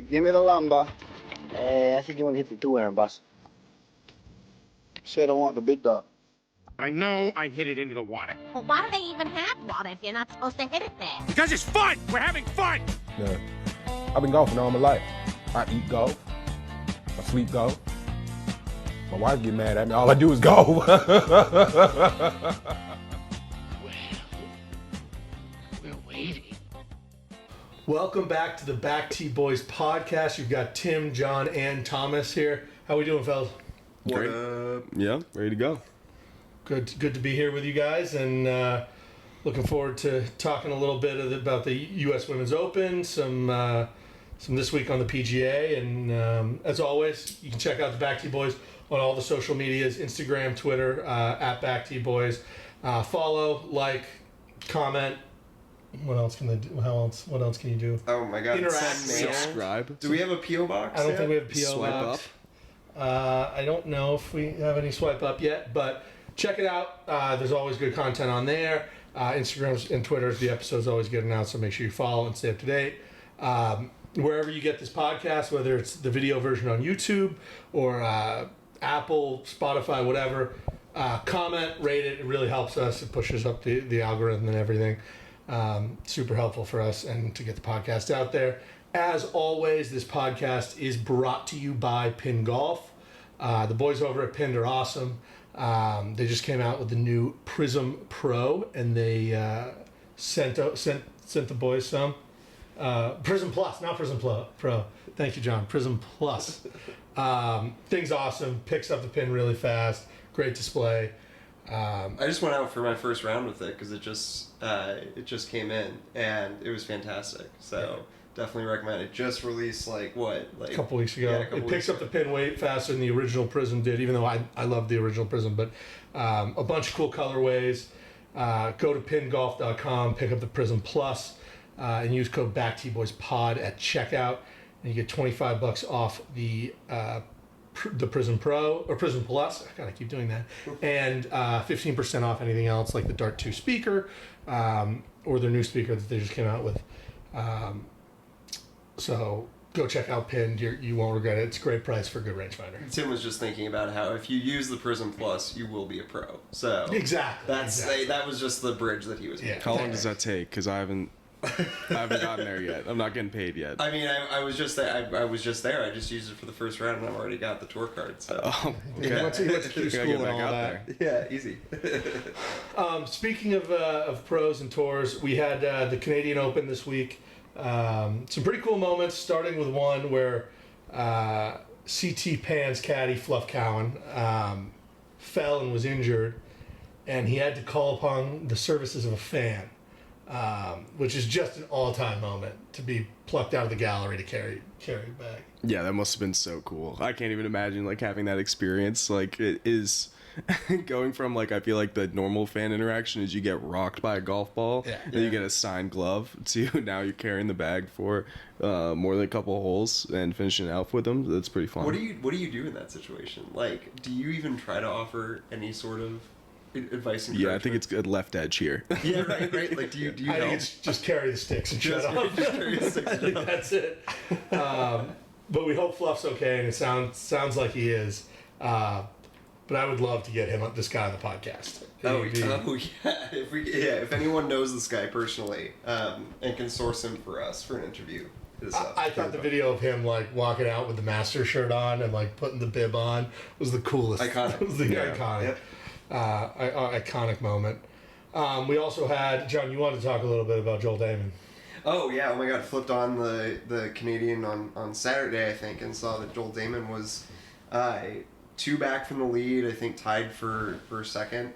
Give me the lumber. I think you want to hit the 2 iron, boss. Said I want the big dog. I know I hit it into the water. Well, why do they even have water if you're not supposed to hit it there? Because it's fun! We're having fun! Yeah. I've been golfing all my life. I eat golf. I sleep golf. My wife get mad at me. All I do is golf. We're waiting. Welcome back to the Back T Boys podcast. You've got Tim, John, and Thomas here. How we doing, fellas? Great. Yeah, ready to go. Good to be here with you guys, and looking forward to talking a little bit about the U.S. Women's Open, some this week on the PGA, and as always, you can check out the Back T Boys on all the social medias: Instagram, Twitter, at Back T Boys. Follow, like, comment. What else can they do? What else can you do? Oh my god. Interact, Send mail. Subscribe. Do we have a P.O. box? I don't yet? think we have a P.O. Swipe box. up. I don't know if we have any swipe up yet, but check it out. There's always good content on there. Instagram and Twitter, the episodes always get announced, so make sure you follow and stay up to date. Wherever you get this podcast, whether it's the video version on YouTube or Apple, Spotify, whatever, comment, rate it. It really helps us. It pushes up the algorithm and everything. Super helpful for us and to get the podcast out there. As always, this podcast is brought to you by Pin Golf. The boys over at Pinned are awesome. They just came out with the new Prism Pro, and they sent the boys some. Prism Plus, not Prism Pro. Thank you, John. Prism Plus. Thing's awesome. Picks up the pin really fast. Great display. I just went out for my first round with it because it just came in and it was fantastic. So definitely recommend it. Just released like a couple weeks ago. Yeah, It picks up the pin way faster than the original Prism did, even though I love the original Prism. But a bunch of cool colorways. Go to pingolf.com, pick up the Prism Plus, and use code BACKTBoysPod at checkout, and you get $25 off the Prism Pro or Prism Plus. I keep doing that, and 15% off anything else like the Dart 2 speaker or their new speaker that they just came out with. So go check out Pinned. You won't regret it. It's a great price for a good rangefinder. Tim was just thinking about how if you use the Prism Plus, you will be a pro. So Exactly. that was just the bridge that he was making. How long does that take? Because I haven't gotten there yet. I'm not getting paid yet. I mean, I was just there. I was just there. I just used it for the first round, and I've already got the tour card. So Oh, He okay. went to Q school and all that. yeah, easy. Speaking of pros and tours, we had the Canadian Open this week. Some pretty cool moments, starting with one where CT Pan's caddy, Fluff Cowan, fell and was injured, and he had to call upon the services of a fan, which is just an all-time moment to be plucked out of the gallery to carry back. Yeah, that must have been so cool. I can't even imagine like having that experience. Like it is going from like I feel like the normal fan interaction is you get rocked by a golf ball, then you get a signed glove to now you're carrying the bag for more than a couple holes and finishing it out with them. That's pretty fun. What do you do in that situation? Like, do you even try to offer any sort of advice? And Yeah, I think it's a left edge here. Yeah, right. Like, do you I help? think it's just carry the sticks and shut up. Just carry the sticks I and think shut up. that's it. But we hope Fluff's okay, and it sounds like he is. But I would love to get this guy on the podcast. Oh yeah. If anyone knows this guy personally, and can source him for us for an interview. I thought the video of him like walking out with the Master shirt on and like putting the bib on was the coolest. Iconic. It was the iconic, iconic moment. We also had John. You wanted to talk a little bit about Joel Damon. Oh yeah! Oh my God! Flipped on the Canadian on Saturday, I think, and saw that Joel Damon was 2 back from the lead. I think tied for second.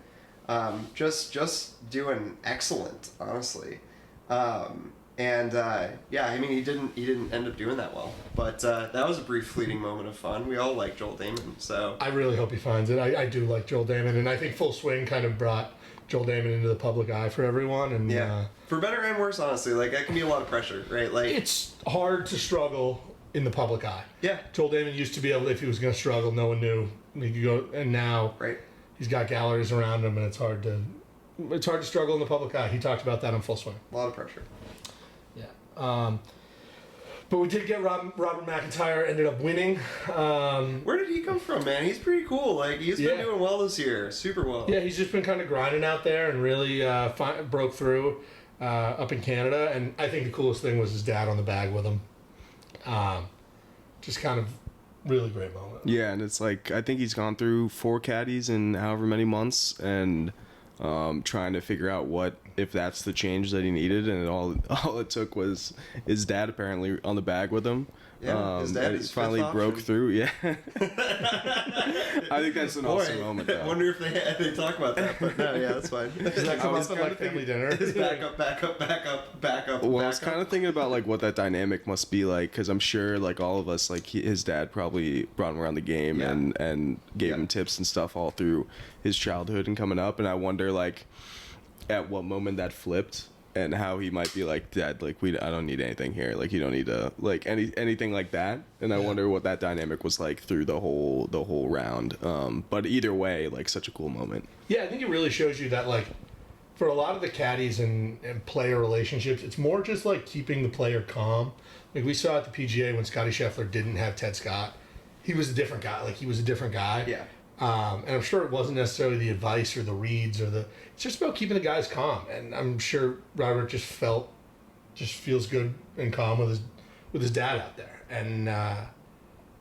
Just doing excellent, honestly. Yeah, I mean he didn't end up doing that well, but that was a brief fleeting moment of fun. We all like Joel Damon, so I really hope he finds it. I do like Joel Damon, and I think Full Swing kind of brought Joel Damon into the public eye for everyone. And yeah, for better and worse, honestly, like that can be a lot of pressure, right? Like it's hard to struggle in the public eye. Yeah, Joel Damon used to be able, if he was going to struggle, no one knew he could go, and now right. He's got galleries around him, and it's hard to struggle in the public eye. He talked about that on Full Swing. A lot of pressure. Yeah. But we did get Robert McIntyre ended up winning. Where did he come from, man? He's pretty cool. Like, he's been doing well this year. Super well. Yeah, he's just been kind of grinding out there and really broke through up in Canada. And I think the coolest thing was his dad on the bag with him. Just kind of really great moment. Yeah, and it's like I think he's gone through 4 caddies in however many months, and trying to figure out what if that's the change that he needed, and all it took was his dad apparently on the bag with him. Yeah, his dad and is he finally fifth broke option. through. Yeah, I think that's an awesome moment. I Though. wonder if they talk about that, but no, yeah, that's fine. Does that come up at like family dinner? It's back up. Well, I was kind of thinking about like what that dynamic must be like, because I'm sure like all of us, like his dad probably brought him around the game and gave him tips and stuff all through his childhood and coming up, and I wonder like at what moment that flipped and how he might be like, Dad, like I don't need anything here, like you don't need to like anything like that, and I wonder what that dynamic was like through the whole round. But either way, like such a cool moment. Yeah, I think it really shows you that, like, for a lot of the caddies and player relationships, it's more just like keeping the player calm. Like we saw at the PGA when Scotty Scheffler didn't have Ted Scott, he was a different guy. Like he was a different guy. Yeah. And I'm sure it wasn't necessarily the advice or the reads or the. It's just about keeping the guys calm. And I'm sure Robert just feels good and calm with his dad out there. And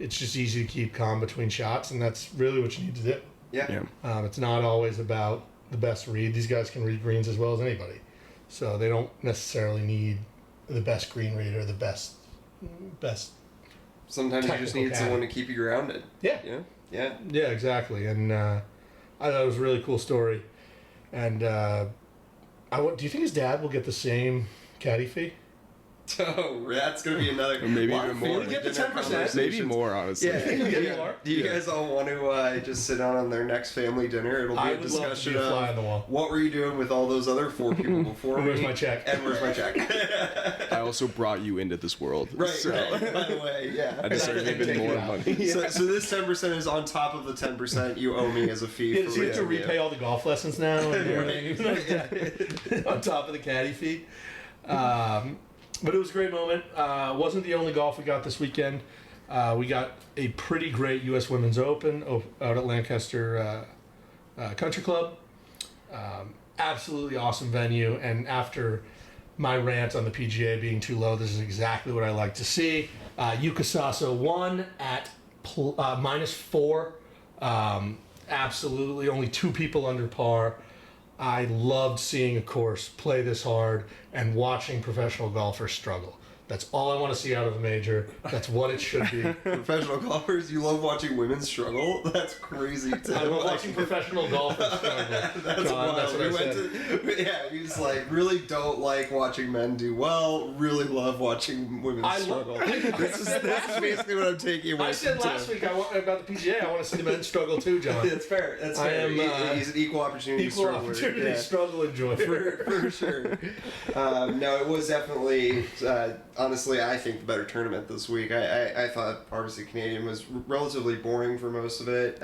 it's just easy to keep calm between shots, and that's really what you need to do. Yeah. It's not always about the best read. These guys can read greens as well as anybody, so they don't necessarily need the best green read or the best. Sometimes you just need Technical someone to caddy. keep you grounded. Yeah. Yeah. Yeah, exactly. And I thought it was a really cool story. And do you think his dad will get the same caddy fee? Oh, that's gonna be another. Or maybe lot even of more. family Get the dinner 10%. conversations. Maybe more, honestly. Yeah. think he'll get more? Do you guys all want to just sit down on their next family dinner? It'll be I a would love to discussion be a fly of on the wall. what were you doing with all those other 4 people before Where's me? my check? And where's my check? I also brought you into this world. right, So right. By the way, yeah. I deserve And even take more it out. money. So this 10% is on top of the 10% you owe me as a fee. Yeah, for does he have to raising you. repay all the golf lessons now? And everything? On top of the caddy fee. But it was a great moment. Wasn't the only golf we got this weekend. We got a pretty great U.S. Women's Open out at Lancaster Country Club. Absolutely awesome venue. And after my rant on the PGA being too low, this is exactly what I like to see. Yuka Saso won at -4. Absolutely only 2 people under par. I loved seeing a course play this hard and watching professional golfers struggle. That's all I want to see out of a major. That's what it should be. Professional golfers, you love watching women struggle? That's crazy too. I love watching professional golfers struggle. That's John, wild. that's what I We went said. yeah, he's like, really don't like watching men do well, really love watching women I struggle. love- That's basically what I'm taking away I said from last Tim. week about the PGA, I want to see the men struggle too, John. That's fair. That's I fair. am, He's an equal opportunity Equal struggler. opportunity Yeah. struggle enjoy. For sure. No, it was definitely, honestly, I think the better tournament this week. I thought Parvati Canadian was relatively boring for most of it.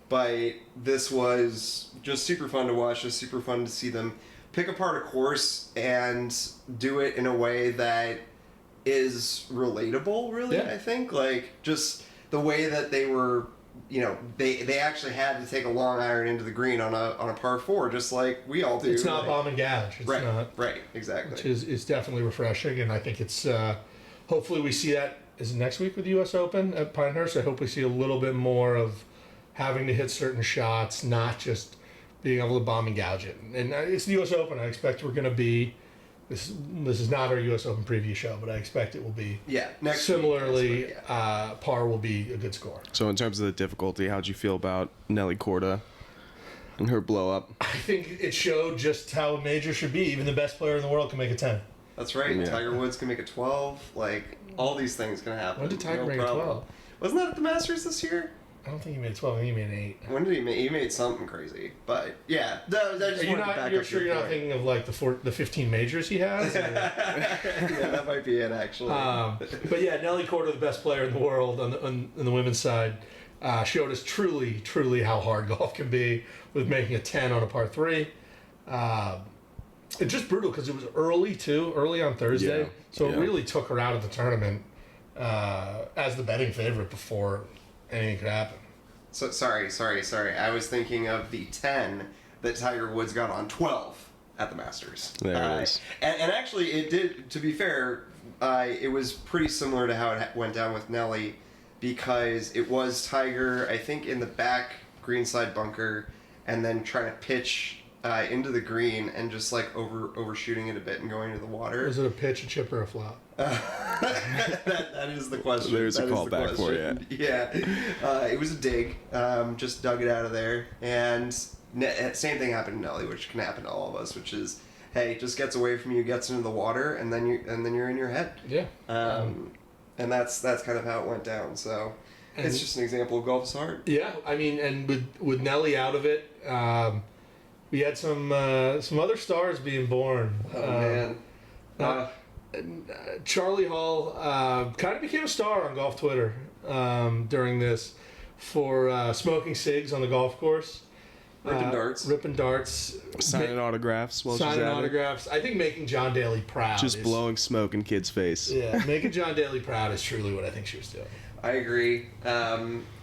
But this was just super fun to watch, just super fun to see them pick apart a course and do it in a way that is relatable, really, Yeah. I think. Like, just the way that they were, they actually had to take a long iron into the green on a par 4, just like we all do. It's not like, bomb and gouge. It's right, not. right, exactly. Which is definitely refreshing, and I think it's hopefully we see that is it next week with the U.S. Open at Pinehurst. I hope we see a little bit more of having to hit certain shots, not just being able to bomb and gouge it. And it's the U.S. Open. I expect we're going to be. This is not our U.S. Open preview show, but I expect it will be. Yeah, next Similarly, week, yeah. par will be a good score. So in terms of the difficulty, how'd you feel about Nelly Korda and her blow up? I think it showed just how a major should be. Even the best player in the world can make a 10. That's right. Yeah. Tiger Woods can make a 12. Like, all these things can happen. When did Tiger make a problem. 12? Wasn't that at the Masters this year? I don't think he made a 12. I think he made an 8. When did he make? He made something crazy. But yeah, I just Are you wanted to not? back You're up sure your you're not point. thinking of like the 15 majors he has? Or- Yeah, that might be it actually. But yeah, Nelly Korda, the best player in the world on the women's side, showed us truly how hard golf can be with making a 10 on a par 3. it's just brutal because it was early on Thursday, Yeah, so yeah. it really took her out of the tournament as the betting favorite before anything could happen. So sorry. I was thinking of the 10 that Tiger Woods got on 12 at the Masters. There it is. And actually, it did. To be fair, it was pretty similar to how it went down with Nelly, because it was Tiger, I think, in the back greenside bunker, and then trying to pitch into the green and just like overshooting it a bit and going into the water. Was it a pitch, a chip, or a flop? that is the question. There's a That is call the back for question. Yeah. It was a dig. Just dug it out of there. And same thing happened to Nelly, which can happen to all of us, which is, hey, just gets away from you, gets into the water, and then you're in your head. Yeah. And that's kind of how it went down. So it's just an example of golf is hard. Yeah, I mean, and with Nelly out of it, we had some other stars being born. Oh man. Charlie Hall kind of became a star on golf Twitter during this for smoking cigs on the golf course. Ripping darts. Signing autographs while she's Signing at it. autographs. I think making John Daly proud. Just blowing smoke in kids' face. Yeah, making John Daly proud is truly what I think she was doing. I agree.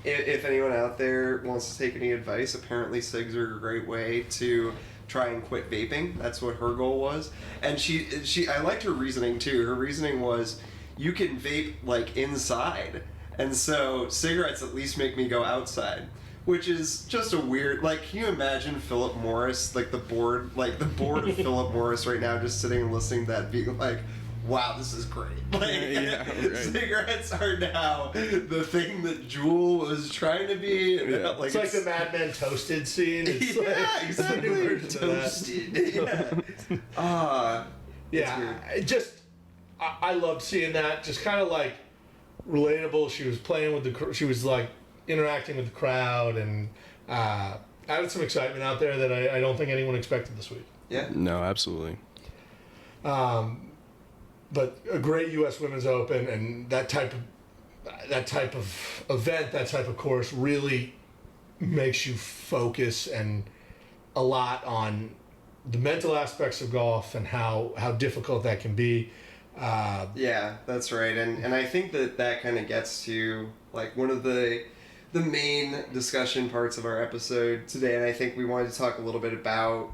If anyone out there wants to take any advice, apparently cigs are a great way to try and quit vaping. That's what her goal was. And she I liked her reasoning too. Her reasoning was, you can vape like inside, and so cigarettes at least make me go outside. Which is just a weird, like, can you imagine Philip Morris, like the board of Philip Morris right now, just sitting and listening to that, being like, wow, this is great. Like, Yeah, right. cigarettes are now the thing that Jewel was trying to be. And Yeah. It's like the Mad Men Toasted scene. It's yeah, it's a new exactly. version of that. Toasted. Yeah. Yeah, it just I loved seeing that. Just kind of like relatable. She was playing with she was like interacting with the crowd, and added some excitement out there that I don't think anyone expected this week. Yeah. No, absolutely. But a great U.S. Women's Open, and that type of event, that type of course, really makes you focus and a lot on the mental aspects of golf and how difficult that can be. Yeah, that's right, and I think that kind of gets to like one of the main discussion parts of our episode today, and I think we wanted to talk a little bit about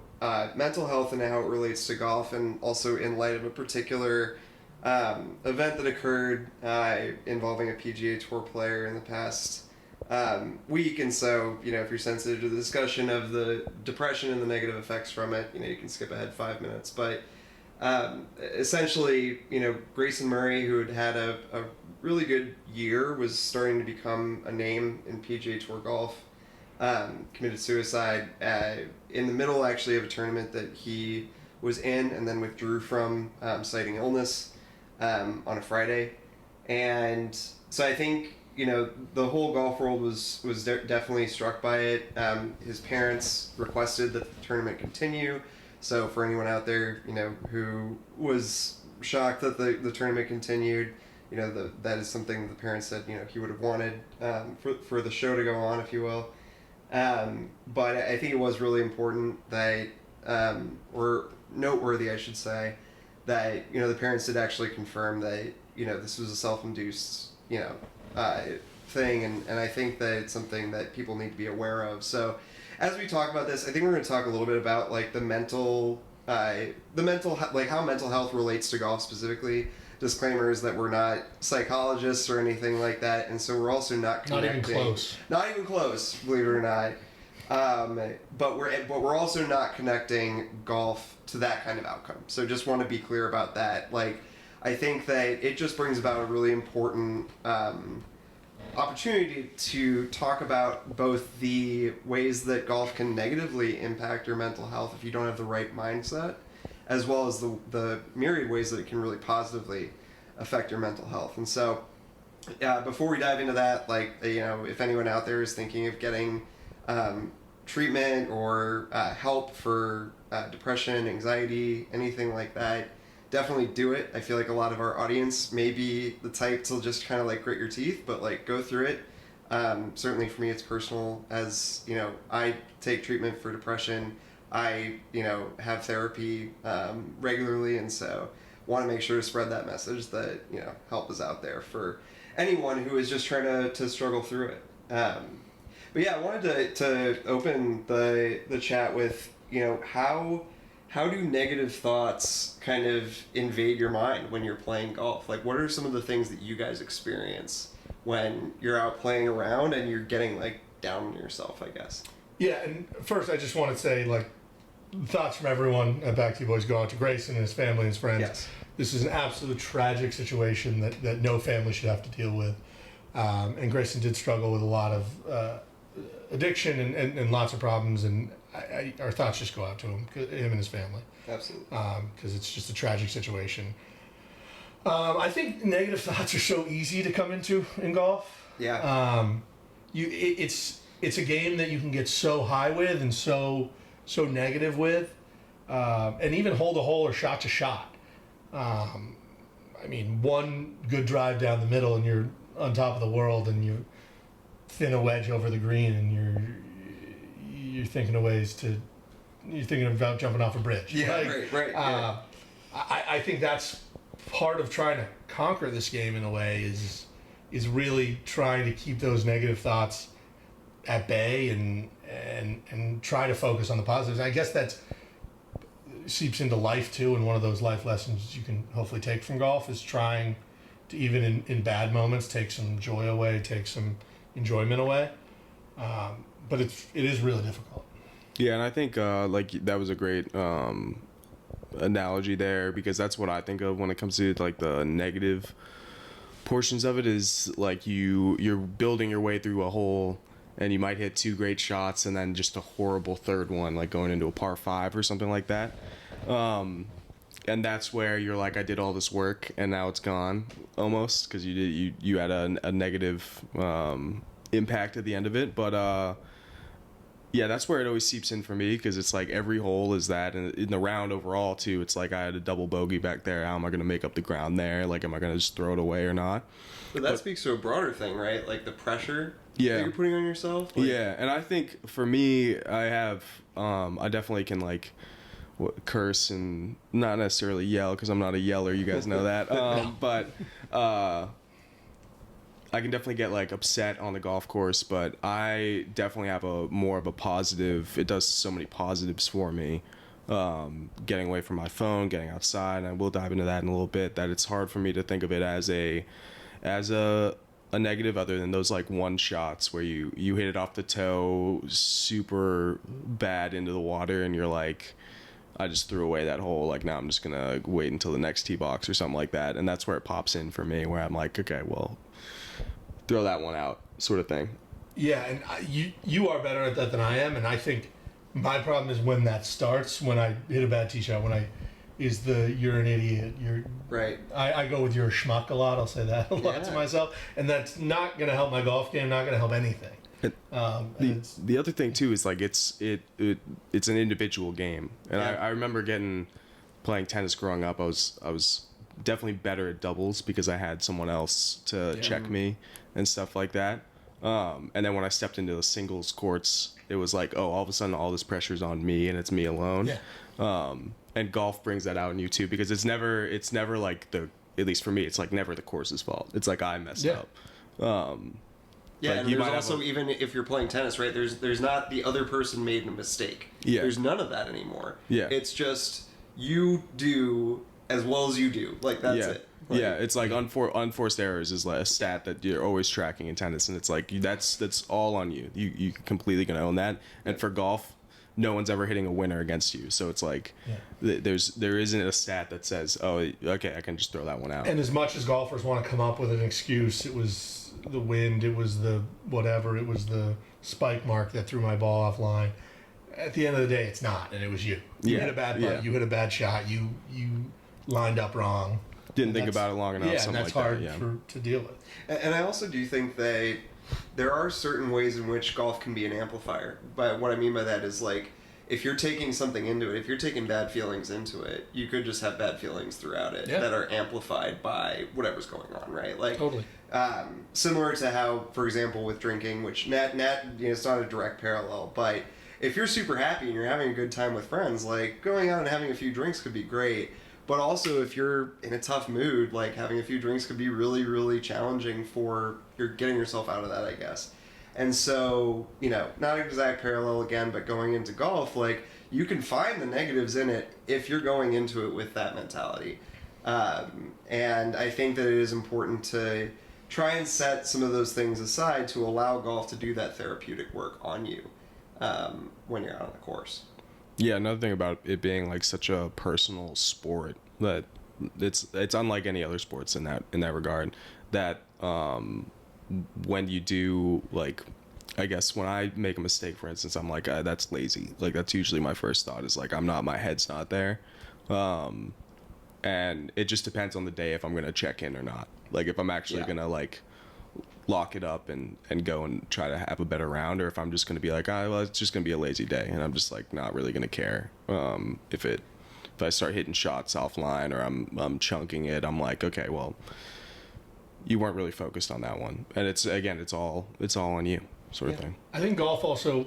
mental health and how it relates to golf, and also in light of a particular event that occurred involving a PGA Tour player in the past week. And so, you know, if you're sensitive to the discussion of the depression and the negative effects from it, you know, you can skip ahead 5 minutes. But essentially, you know, Grayson Murray, who had a really good year, was starting to become a name in PGA Tour golf, committed suicide in the middle, actually, of a tournament that he was in, and then withdrew from, citing illness on a Friday. And so I think, you know, the whole golf world was definitely struck by it. His parents requested that the tournament continue. So for anyone out there, you know, who was shocked that the tournament continued, you know, that is something the parents said, you know, he would have wanted for the show to go on, if you will. But I think it was really important that, or noteworthy, I should say, that, you know, the parents did actually confirm that, you know, this was a self-induced, you know, thing, and I think that it's something that people need to be aware of. So as we talk about this, I think we're going to talk a little bit about like like how mental health relates to golf specifically. Disclaimer is that we're not psychologists or anything like that, and so we're also not connecting. Not even close, believe it or not. But we're also not connecting golf to that kind of outcome. So just want to be clear about that. Like, I think that it just brings about a really important opportunity to talk about both the ways that golf can negatively impact your mental health if you don't have the right mindset, as well as the myriad ways that it can really positively affect your mental health. And so, before we dive into that, like, you know, if anyone out there is thinking of getting treatment or help for depression, anxiety, anything like that, definitely do it. I feel like a lot of our audience may be the type to just kind of like grit your teeth, but like go through it. Certainly for me, it's personal, as you know, I take treatment for depression I, have therapy regularly, and so want to make sure to spread that message that, help is out there for anyone who is just trying to struggle through it. But yeah, I wanted to open the chat with, how do negative thoughts kind of invade your mind when you're playing golf? Like, what are some of the things that you guys experience when you're out playing around and you're getting, like, down on yourself, I guess? Yeah, and first I just want to say, like, thoughts from everyone at Back to You Boys go out to Grayson and his family and his friends. Yes. This is an absolute tragic situation that no family should have to deal with. And Grayson did struggle with a lot of addiction and lots of problems, and our thoughts just go out to him and his family. Absolutely. Because it's just a tragic situation. I think negative thoughts are so easy to come into in golf. Yeah. It's a game that you can get so high with and so negative with, and even hole to hole or shot to shot. I mean, one good drive down the middle and you're on top of the world, and you thin a wedge over the green, and you're thinking of you're thinking about jumping off a bridge. Yeah, right. Yeah. I think that's part of trying to conquer this game in a way is really trying to keep those negative thoughts at bay and try to focus on the positives. And I guess that seeps into life too, and one of those life lessons you can hopefully take from golf is trying to, even in bad moments, take some joy away, take some enjoyment away. But it is really difficult. Yeah, and I think like that was a great analogy there, because that's what I think of when it comes to like the negative portions of it. Is like you're building your way through a hole, and you might hit 2 great shots and then just a horrible third one, like going into a par 5 or something like that. And that's where you're like, I did all this work and now it's gone almost, because you had a negative impact at the end of it. But yeah, that's where it always seeps in for me, because it's like every hole is that, and in the round overall too, it's like I had a double bogey back there. How am I going to make up the ground there? Like, am I going to just throw it away or not? But that speaks to a broader thing, right? Like the pressure that Yeah. you're putting on yourself. Like, Yeah, and I think for me, I definitely can like curse and not necessarily yell, because I'm not a yeller. You guys know that. But I can definitely get like upset on the golf course, but I definitely have more of a positive. It does so many positives for me. Getting away from my phone, getting outside, and I will dive into that in a little bit. That it's hard for me to think of it as a negative, other than those like one shots where you hit it off the toe super bad into the water, and you're like, I just threw away that hole. Like, now I'm just gonna wait until the next tee box or something like that. And that's where it pops in for me, where I'm like, okay, well, throw that one out, sort of thing. Yeah, and you are better at that than I am, and I think my problem is when that starts, when I hit a bad tee shot, you're an idiot. Right. I go with you're a schmuck a lot. I'll say that a lot to myself, and that's not going to help my golf game. Not going to help anything. The other thing too is like it's an individual game, and I remember playing tennis growing up. I was definitely better at doubles because I had someone else to check me and stuff like that. And then when I stepped into the singles courts, it was like, oh, all of a sudden all this pressure's on me and it's me alone. Yeah. And golf brings that out in you too, because it's never like at least for me, it's like never the course's fault. It's like I messed up. Yeah, like and there's also, even if you're playing tennis, right, there's not the other person made a mistake. Yeah. There's none of that anymore. Yeah. It's just you do as well as you do. Like, that's it. Like, yeah, it's like unforced errors is like a stat that you're always tracking in tennis, and it's like that's all on you. You completely gonna own that. And for golf, no one's ever hitting a winner against you, so it's like there isn't a stat that says, oh, okay, I can just throw that one out. And as much as golfers want to come up with an excuse, it was the wind, it was the whatever, it was the spike mark that threw my ball offline. At the end of the day, it's not, and it was you. You hit a bad putt, you hit a bad shot, you lined up wrong. Didn't think about it long enough. Yeah, something and that's like hard that, to deal with. And I also do think that there are certain ways in which golf can be an amplifier. But what I mean by that is, like, if you're taking something into it, if you're taking bad feelings into it, you could just have bad feelings throughout it that are amplified by whatever's going on, right? Like, totally. Similar to how, for example, with drinking, which Nat, it's not a direct parallel, but if you're super happy and you're having a good time with friends, like going out and having a few drinks could be great. But also, if you're in a tough mood, like having a few drinks could be really, really challenging for you're getting yourself out of that, I guess. And so, not an exact parallel again, but going into golf, like you can find the negatives in it if you're going into it with that mentality. And I think that it is important to try and set some of those things aside to allow golf to do that therapeutic work on you when you're out on the course. Yeah, another thing about it being like such a personal sport that it's unlike any other sports in that regard. That when you do, like, I guess when I make a mistake, for instance, I'm like, that's lazy. Like that's usually my first thought is like my head's not there, and it just depends on the day if I'm gonna check in or not. Like if I'm actually gonna like lock it up and go and try to have a better round, or if I'm just going to be like, well, it's just going to be a lazy day, and I'm just like not really going to care if I start hitting shots offline or I'm chunking it. I'm like, okay, well, you weren't really focused on that one, and it's all on you, sort of thing. I think golf also,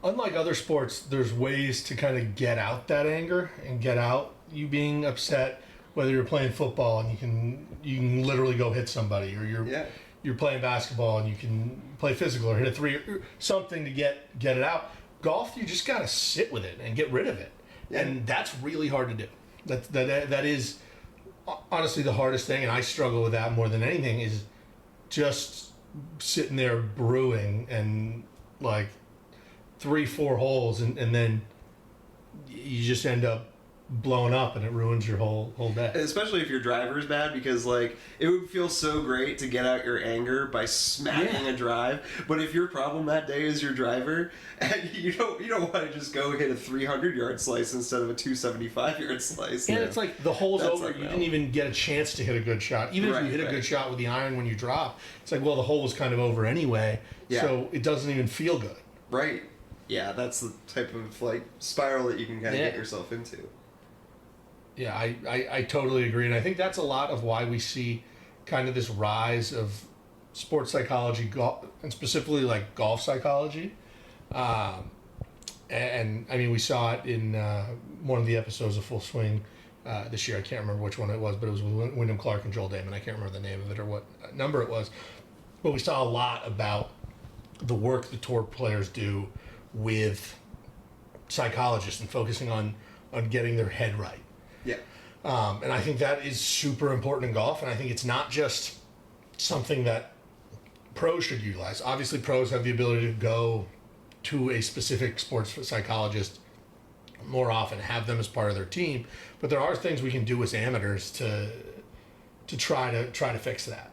unlike other sports, there's ways to kind of get out that anger and get out you being upset. Whether you're playing football and you can literally go hit somebody, or you're playing basketball and you can play physical or hit a three, or something to get it out. Golf, you just gotta sit with it and get rid of it, and that's really hard to do. That is honestly the hardest thing, and I struggle with that more than anything. Is just sitting there brewing and like 3-4 holes, and then you just end up blown up and it ruins your whole day. Especially if your driver is bad, because like it would feel so great to get out your anger by smacking a drive, but if your problem that day is your driver, and you don't want to just go hit a 300-yard slice instead of a 275-yard slice. And it's like the hole's over, like, you didn't even get a chance to hit a good shot. Even if you hit a good shot with the iron when you drop, it's like, well, the hole was kind of over anyway, so it doesn't even feel good. Right. Yeah, that's the type of like spiral that you can kind of get yourself into. Yeah, I totally agree. And I think that's a lot of why we see kind of this rise of sports psychology, and specifically like golf psychology. And I mean, we saw it in one of the episodes of Full Swing this year. I can't remember which one it was, but it was with Wyndham Clark and Joel Damon. I can't remember the name of it or what number it was. But we saw a lot about the work the tour players do with psychologists and focusing on getting their head right. Yeah. And I think that is super important in golf, and I think it's not just something that pros should utilize. Obviously, pros have the ability to go to a specific sports psychologist more often, have them as part of their team, but there are things we can do as amateurs to try to fix that.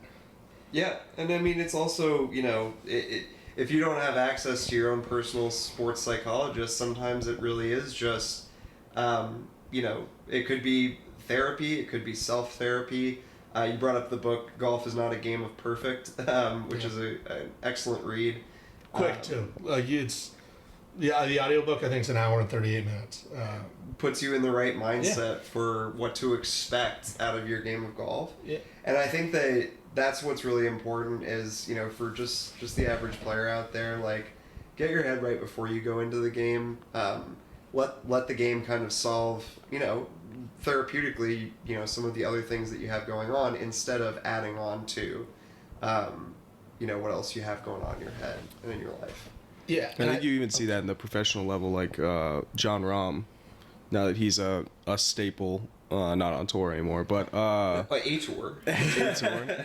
Yeah, and I mean, it's also, if you don't have access to your own personal sports psychologist, sometimes it really is just, it could be therapy, it could be self-therapy. You brought up the book, Golf is Not a Game of Perfect, which is an excellent read. Quick, too. It's the audiobook, I think, is an hour and 38 minutes. Puts you in the right mindset for what to expect out of your game of golf. Yeah. And I think that's what's really important is, for just the average player out there, like, get your head right before you go into the game. Let the game kind of solve, therapeutically, some of the other things that you have going on instead of adding on to, what else you have going on in your head and in your life. Yeah. I think you even see that in the professional level, like John Rahm, now that he's a staple, not on tour anymore, but... A tour.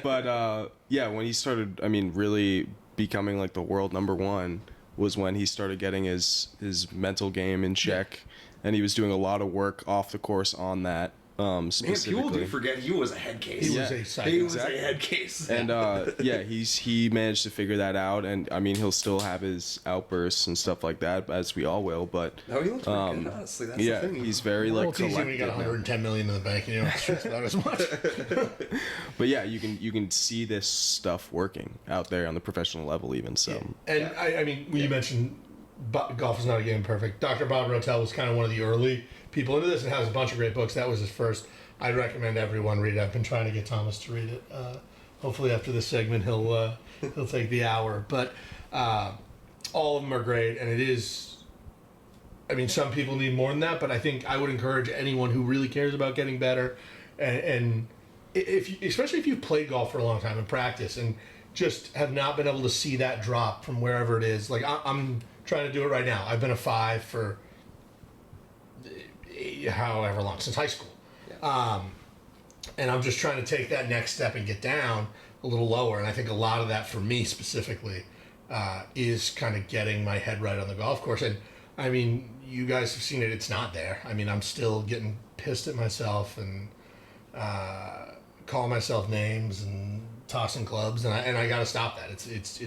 But, when he started, really becoming like the world number one was when he started getting his mental game in check, and he was doing a lot of work off the course on that. Specifically. Man, people do forget he was a head case. He was a head case. And he managed to figure that out, and he'll still have his outbursts and stuff like that, as we all will. But no, he looks pretty good, honestly. That's the thing. He's very it's easy when you got $110 million in the bank, it's not as much. But yeah, you can see this stuff working out there on the professional level, even so. Yeah. And you mentioned Golf is Not a Game Perfect. Dr. Bob Rotel was kind of one of the early people into this and has a bunch of great books. That was his first. I'd recommend everyone read it. I've been trying to get Thomas to read it. Hopefully after this segment he'll take the hour. But all of them are great, and it is I mean, some people need more than that, but I think I would encourage anyone who really cares about getting better, and especially if you've played golf for a long time and practice and just have not been able to see that drop from wherever it is. Like I'm trying to do it right now. I've been a 5 for however long, since high school. Yeah. And I'm just trying to take that next step and get down a little lower. And I think a lot of that for me specifically is kind of getting my head right on the golf course. And I mean, you guys have seen it. It's not there. I mean, I'm still getting pissed at myself and calling myself names and tossing clubs. And I got to stop that. It's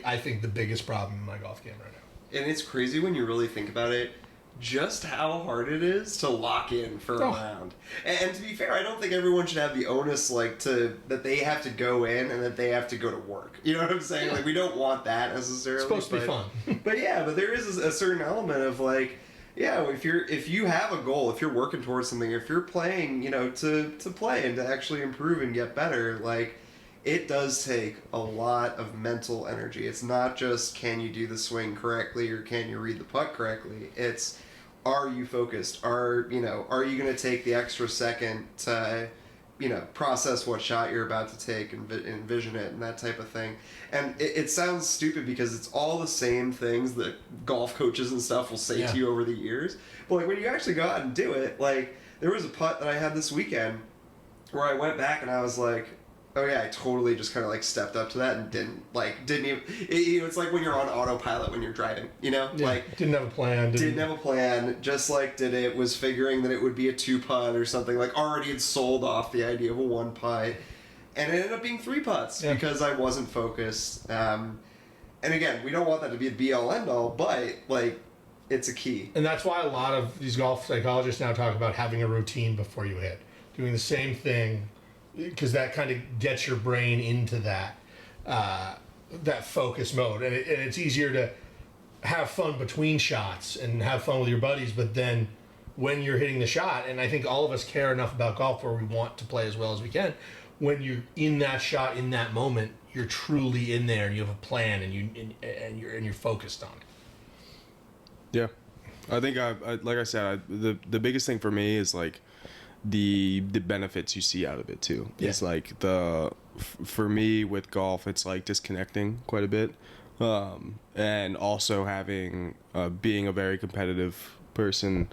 I think the biggest problem in my golf game right now. And it's crazy when you really think about it, just how hard it is to lock in for a round. And to be fair, I don't think everyone should have the onus that they have to go in and that they have to go to work. You know what I'm saying? Yeah. Like, we don't want that necessarily. It's supposed to be fun. but there is a certain element of like, yeah, if you have a goal, if you're working towards something, if you're playing, to play and to actually improve and get better, like, it does take a lot of mental energy. It's not just can you do the swing correctly or can you read the putt correctly. It's, are you focused? Are you going to take the extra second to, process what shot you're about to take and envision it and that type of thing. And it sounds stupid because it's all the same things that golf coaches and stuff will say to you over the years. But like when you actually go out and do it, like there was a putt that I had this weekend where I went back and I was like, oh yeah, I totally just kind of like stepped up to that and didn't even. It's like when you're on autopilot when you're driving, like didn't have a plan. Didn't have a plan. Just like did it. Was figuring that it would be a 2-putt or something. Like already had sold off the idea of a 1-putt, and it ended up being 3 putts because I wasn't focused. And again, we don't want that to be a be all end all, but like it's a key. And that's why a lot of these golf psychologists now talk about having a routine before you hit, doing the same thing. Because that kind of gets your brain into that focus mode, and it's easier to have fun between shots and have fun with your buddies. But then when you're hitting the shot, and I think all of us care enough about golf where we want to play as well as we can. When you're in that shot in that moment, you're truly in there and you have a plan and you're focused on it. Yeah, I think like I said, the biggest thing for me is like the benefits you see out of it too. Yeah. It's like for me with golf, it's like disconnecting quite a bit, and also having being a very competitive person,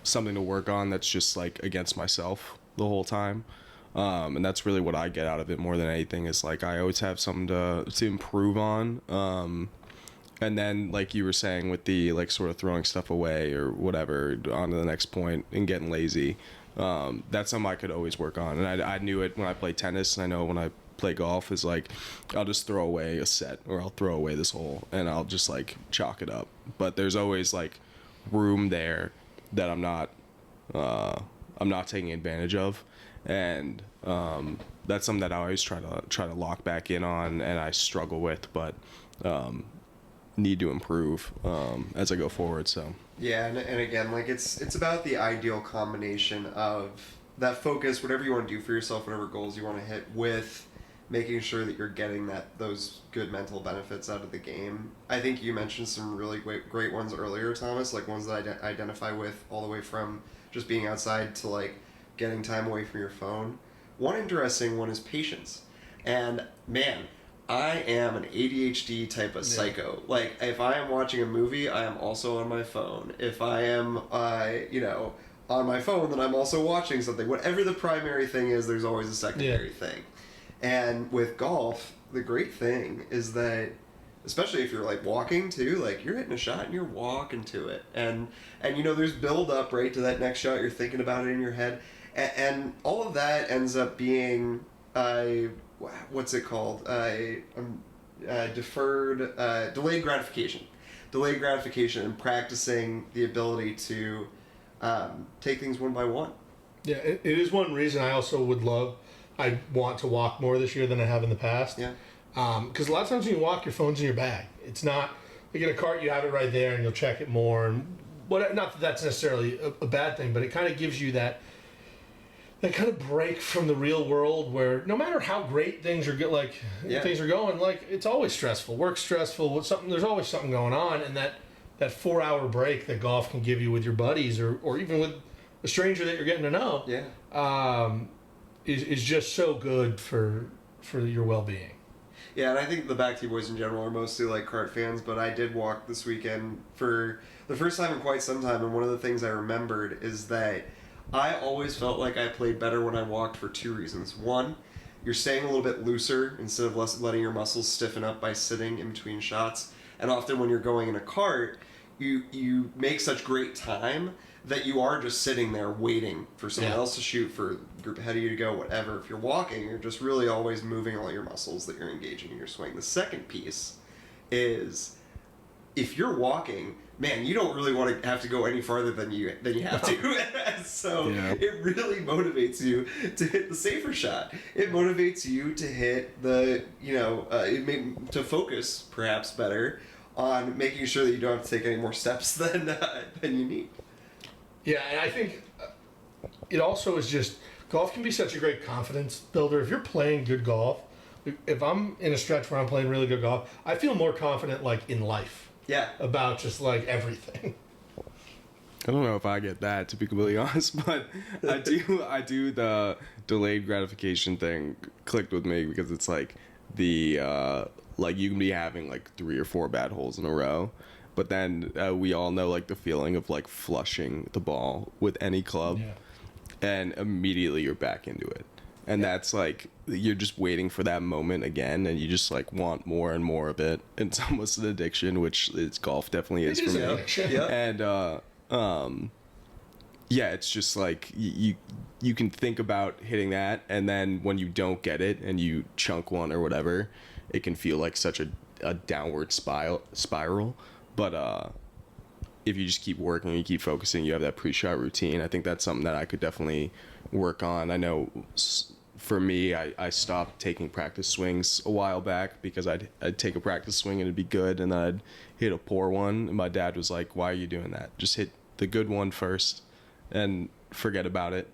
something to work on that's just like against myself the whole time. And that's really what I get out of it more than anything is like I always have something to improve on. And then, like you were saying, with the like sort of throwing stuff away or whatever on to the next point and getting lazy, that's something I could always work on. And I knew it when I played tennis, and I know when I play golf is like I'll just throw away a set or I'll throw away this hole and I'll just like chalk it up. But there's always like room there that I'm not taking advantage of, and that's something that I always try to lock back in on, and I struggle with, but need to improve as I go forward. So yeah, and again, like it's about the ideal combination of that focus, whatever you want to do for yourself, whatever goals you want to hit, with making sure that you're getting those good mental benefits out of the game. I think you mentioned some really great ones earlier, Thomas, like ones that I identify with all the way from just being outside to like getting time away from your phone. One interesting one is patience. And man, I am an ADHD type of psycho. Like, if I am watching a movie, I am also on my phone. If I am, on my phone, then I'm also watching something. Whatever the primary thing is, there's always a secondary thing. And with golf, the great thing is that, especially if you're like walking too, like you're hitting a shot and you're walking to it. And there's build up right to that next shot. You're thinking about it in your head. And all of that ends up being what's it called? Delayed gratification. Delayed gratification and practicing the ability to take things one by one. Yeah, it is one reason I also I want to walk more this year than I have in the past. Yeah. Because a lot of times when you walk, your phone's in your bag. It's not, you get a cart, you have it right there and you'll check it more. And not that that's necessarily a bad thing, but it kind of gives you that kind of break from the real world where no matter how great things are things are going, like it's always stressful. Work's stressful. There's always something going on, and that that 4-hour break that golf can give you with your buddies or even with a stranger that you're getting to know. Yeah. Is just so good for your well-being. Yeah, and I think the Back T Boys in general are mostly like kart fans, but I did walk this weekend for the first time in quite some time, and one of the things I remembered is that I always felt like I played better when I walked for 2 reasons. One, you're staying a little bit looser instead of letting your muscles stiffen up by sitting in between shots, and often when you're going in a cart, you make such great time that you are just sitting there waiting for someone else to shoot, for a group ahead of you to go, whatever. If you're walking, you're just really always moving all your muscles that you're engaging in your swing. The second piece is, if you're walking, man, you don't really want to have to go any farther than you have to. So it really motivates you to hit the safer shot. It motivates you to hit the, to focus perhaps better on making sure that you don't have to take any more steps than you need. Yeah, and I think it also is just, golf can be such a great confidence builder. If you're playing good golf, if I'm in a stretch where I'm playing really good golf, I feel more confident, like, in life. Yeah. About just, like, everything. I don't know if I get that, to be completely honest, but I do the delayed gratification thing clicked with me, because it's like like you can be having like 3 or 4 bad holes in a row, but then we all know like the feeling of like flushing the ball with any club, and immediately you're back into it. And that's like, you're just waiting for that moment again, and you just like want more and more of it. It's almost an addiction, which golf definitely is for me. And it's just like you can think about hitting that, and then when you don't get it and you chunk one or whatever, it can feel like such a downward spiral. But if you just keep working and you keep focusing, you have that pre-shot routine. I think that's something that I could definitely work on. I know for me, I stopped taking practice swings a while back, because I'd take a practice swing and it'd be good, and then I'd hit a poor one, and my dad was like, "Why are you doing that? Just hit the good one first and forget about it."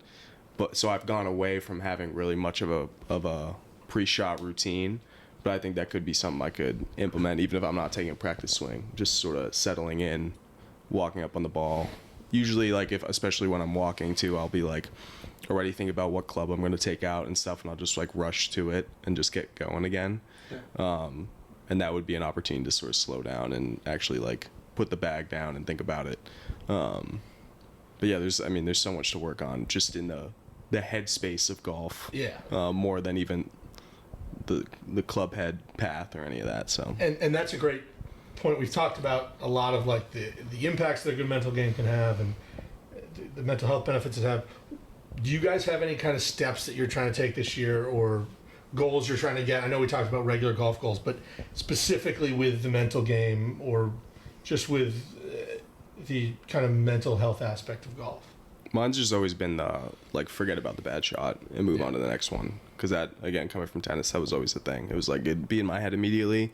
But so I've gone away from having really much of a pre-shot routine, but I think that could be something I could implement even if I'm not taking a practice swing. Just sort of settling in, walking up on the ball. Usually, like, especially when I'm walking too, I'll be like already thinking about what club I'm going to take out and stuff, and I'll just like rush to it and just get going again. And that would be an opportunity to sort of slow down and actually like put the bag down and think about it. But yeah, there's so much to work on just in the headspace of golf. More than even the club head path or any of that. So and that's a great point. We've talked about a lot of like the impacts that a good mental game can have, and the mental health benefits it have. Do you guys have any kind of steps that you're trying to take this year, or goals you're trying to get? I know we talked about regular golf goals, but specifically with the mental game, or just with the kind of mental health aspect of golf? Mine's just always been like, forget about the bad shot and move on to the next one. Because that, again, coming from tennis, that was always the thing. It was like, it'd be in my head immediately,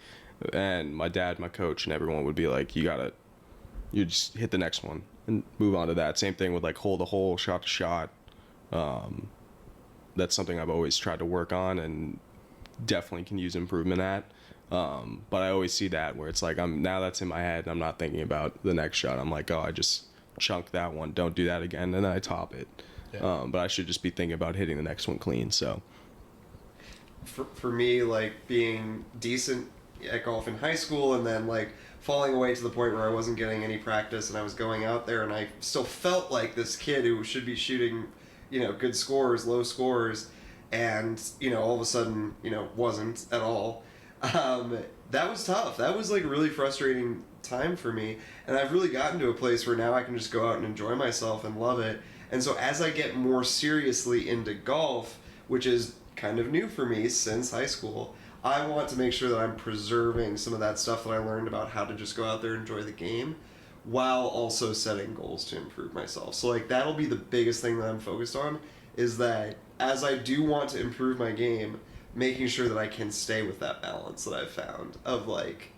and my dad, my coach, and everyone would be like, you just hit the next one and move on to that. Same thing with like hole to hole, shot to shot. That's something I've always tried to work on and definitely can use improvement at. But I always see that where it's like, now that's in my head, I'm not thinking about the next shot. I'm like, oh, I just chunked that one, don't do that again, and then I top it. But I should just be thinking about hitting the next one clean. So for me, like, being decent at golf in high school and then like falling away to the point where I wasn't getting any practice, and I was going out there and I still felt like this kid who should be shooting, good scores, low scores, and all of a sudden wasn't at all. That was tough. That was like a really frustrating time for me, and I've really gotten to a place where now I can just go out and enjoy myself and love it. And so as I get more seriously into golf, which is kind of new for me since high school, I want to make sure that I'm preserving some of that stuff that I learned about how to just go out there and enjoy the game, while also setting goals to improve myself. So like, that'll be the biggest thing that I'm focused on, is that as I do want to improve my game, making sure that I can stay with that balance that I've found of like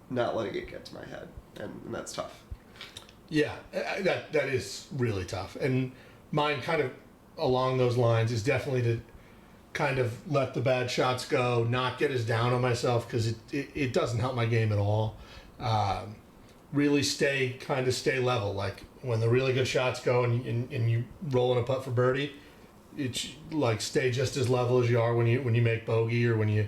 not letting it get to my head, and that's tough. Yeah, that is really tough. And mine kind of along those lines is definitely to kind of let the bad shots go, not get as down on myself, because it doesn't help my game at all. really stay level. Like when the really good shots go and you roll in a putt for birdie, it's like stay just as level as you are when you make bogey or when you.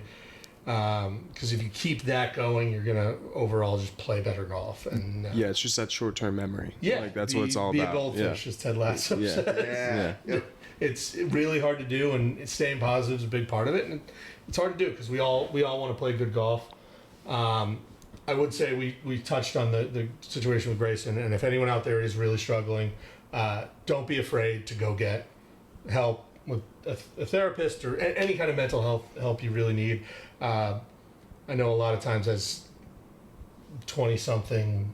Because if you keep that going, you're gonna overall just play better golf. And Yeah, it's just that short-term memory. yeah, like that's what it's all be about. a goldfish, as Ted Lasso Yeah. says. Yeah. Yep. It's really hard to do, and staying positive is a big part of it. And it's hard to do because we all want to play good golf. I would say we touched on the situation with Grayson, and if anyone out there is really struggling, don't be afraid to go get help with a therapist or any kind of mental health help you really need. I know a lot of times as 20-something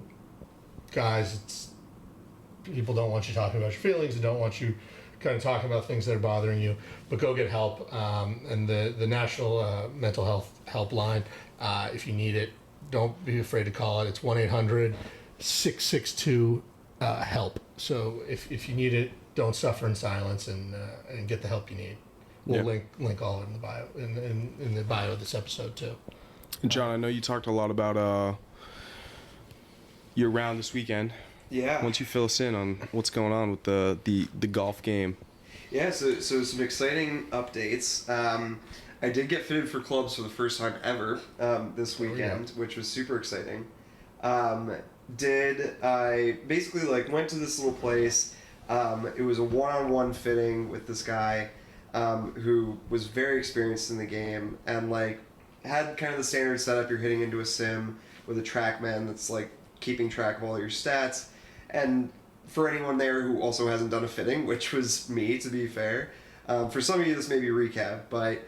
guys, people don't want you talking about your feelings. They don't want you kind of talking about things that are bothering you. But go get help. And the National Mental Health Helpline, if you need it, don't be afraid to call it. It's 1-800-662-HELP. So if you need it, don't suffer in silence and get the help you need. We'll link all in the bio in the bio of this episode too. John, I know you talked a lot about your round this weekend. Yeah. Why don't you fill us in on what's going on with the golf game? Yeah, so some exciting updates. I did get fitted for clubs for the first time ever this weekend, which was super exciting. I basically went to this little place. It was a one-on-one fitting with this guy who was very experienced in the game and had kind of the standard setup. You're hitting into a sim with a TrackMan that's keeping track of all your stats. And for anyone there who also hasn't done a fitting, which was me, to be fair, for some of you this may be a recap, but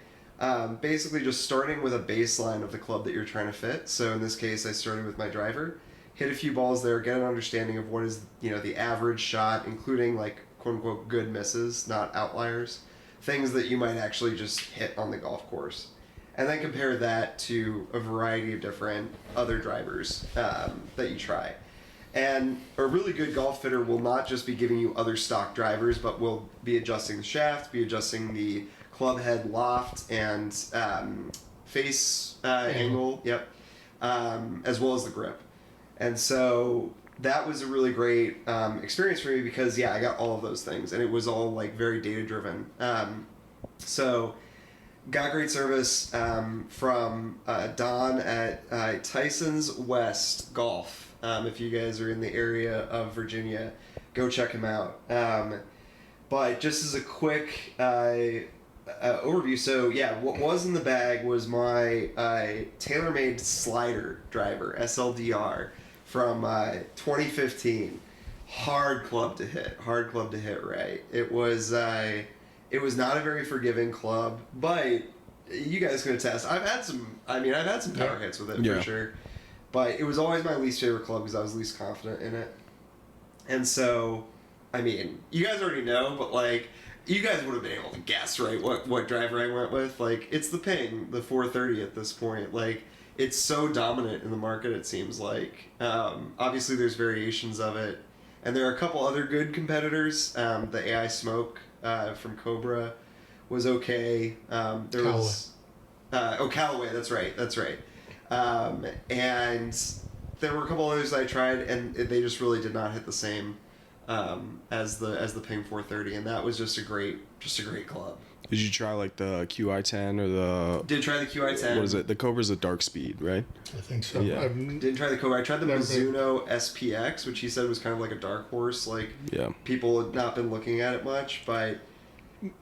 basically just starting with a baseline of the club that you're trying to fit. So in this case, I started with my driver, hit a few balls there, get an understanding of what is the average shot, including quote unquote good misses, not outliers, things that you might actually just hit on the golf course. And then compare that to a variety of different other drivers that you try. And a really good golf fitter will not just be giving you other stock drivers, but will be adjusting the shaft, be adjusting the club head loft and face angle, as well as the grip. And so that was a really great experience for me because, I got all of those things, and it was all very data-driven. So got great service from Don at Tyson's West Golf. If you guys are in the area of Virginia, go check him out. But just as a quick overview, so what was in the bag was my TaylorMade slider driver, SLDR, from 2015. Hard club to hit right. It was not a very forgiving club, but you guys can attest. I've had some power hits with it for sure. But it was always my least favorite club because I was least confident in it. And so, you guys already know, but you guys would have been able to guess, right, what driver I went with. It's the Ping, the 430 at this point. It's so dominant in the market, it seems like. Obviously, there's variations of it. And there are a couple other good competitors. The AI Smoke from Cobra was okay. Callaway, that's right. And there were a couple others that I tried, and they just really did not hit the same as the Ping 430, and that was just a great club. Did you try the QI10 or the? Did try the QI10. What is it? The Cobra's a dark speed, right? I think so. Yeah. Didn't try the Cobra. I tried the Mizuno SPX, which he said was kind of like a dark horse. People had not been looking at it much, but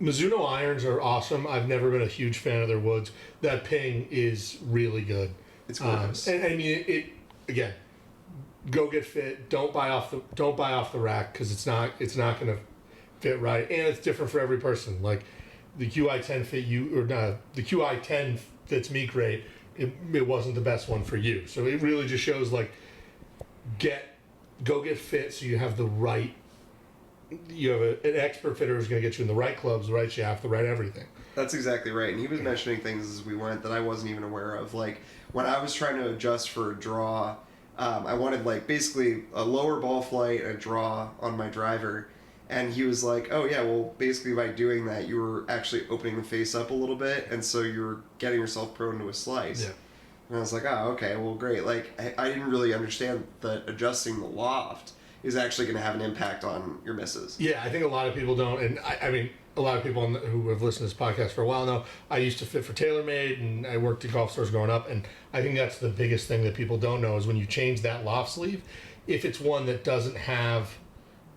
Mizuno irons are awesome. I've never been a huge fan of their woods. That Ping is really good. It's gorgeous. It again. Go get fit. Don't buy off the rack because it's not going to fit right, and it's different for every person. The QI10 fit you, or not, the QI10 fits me great. It wasn't the best one for you, so it really just shows go get fit so you have the right. You have an expert fitter who's going to get you in the right clubs, the right shaft, the right everything. That's exactly right. And he was mentioning things as we went that I wasn't even aware of. When I was trying to adjust for a draw, I wanted basically a lower ball flight, a draw on my driver. And he was like, oh yeah, well basically by doing that you were actually opening the face up a little bit, and so you were getting yourself prone to a slice. Yeah. And I was like, oh, okay, well, great. Like, I didn't really understand that adjusting the loft is actually going to have an impact on your misses. Yeah, I think a lot of people don't, and I mean, a lot of people who have listened to this podcast for a while know, I used to fit for TaylorMade, and I worked at golf stores growing up, and I think that's the biggest thing that people don't know is when you change that loft sleeve, if it's one that doesn't have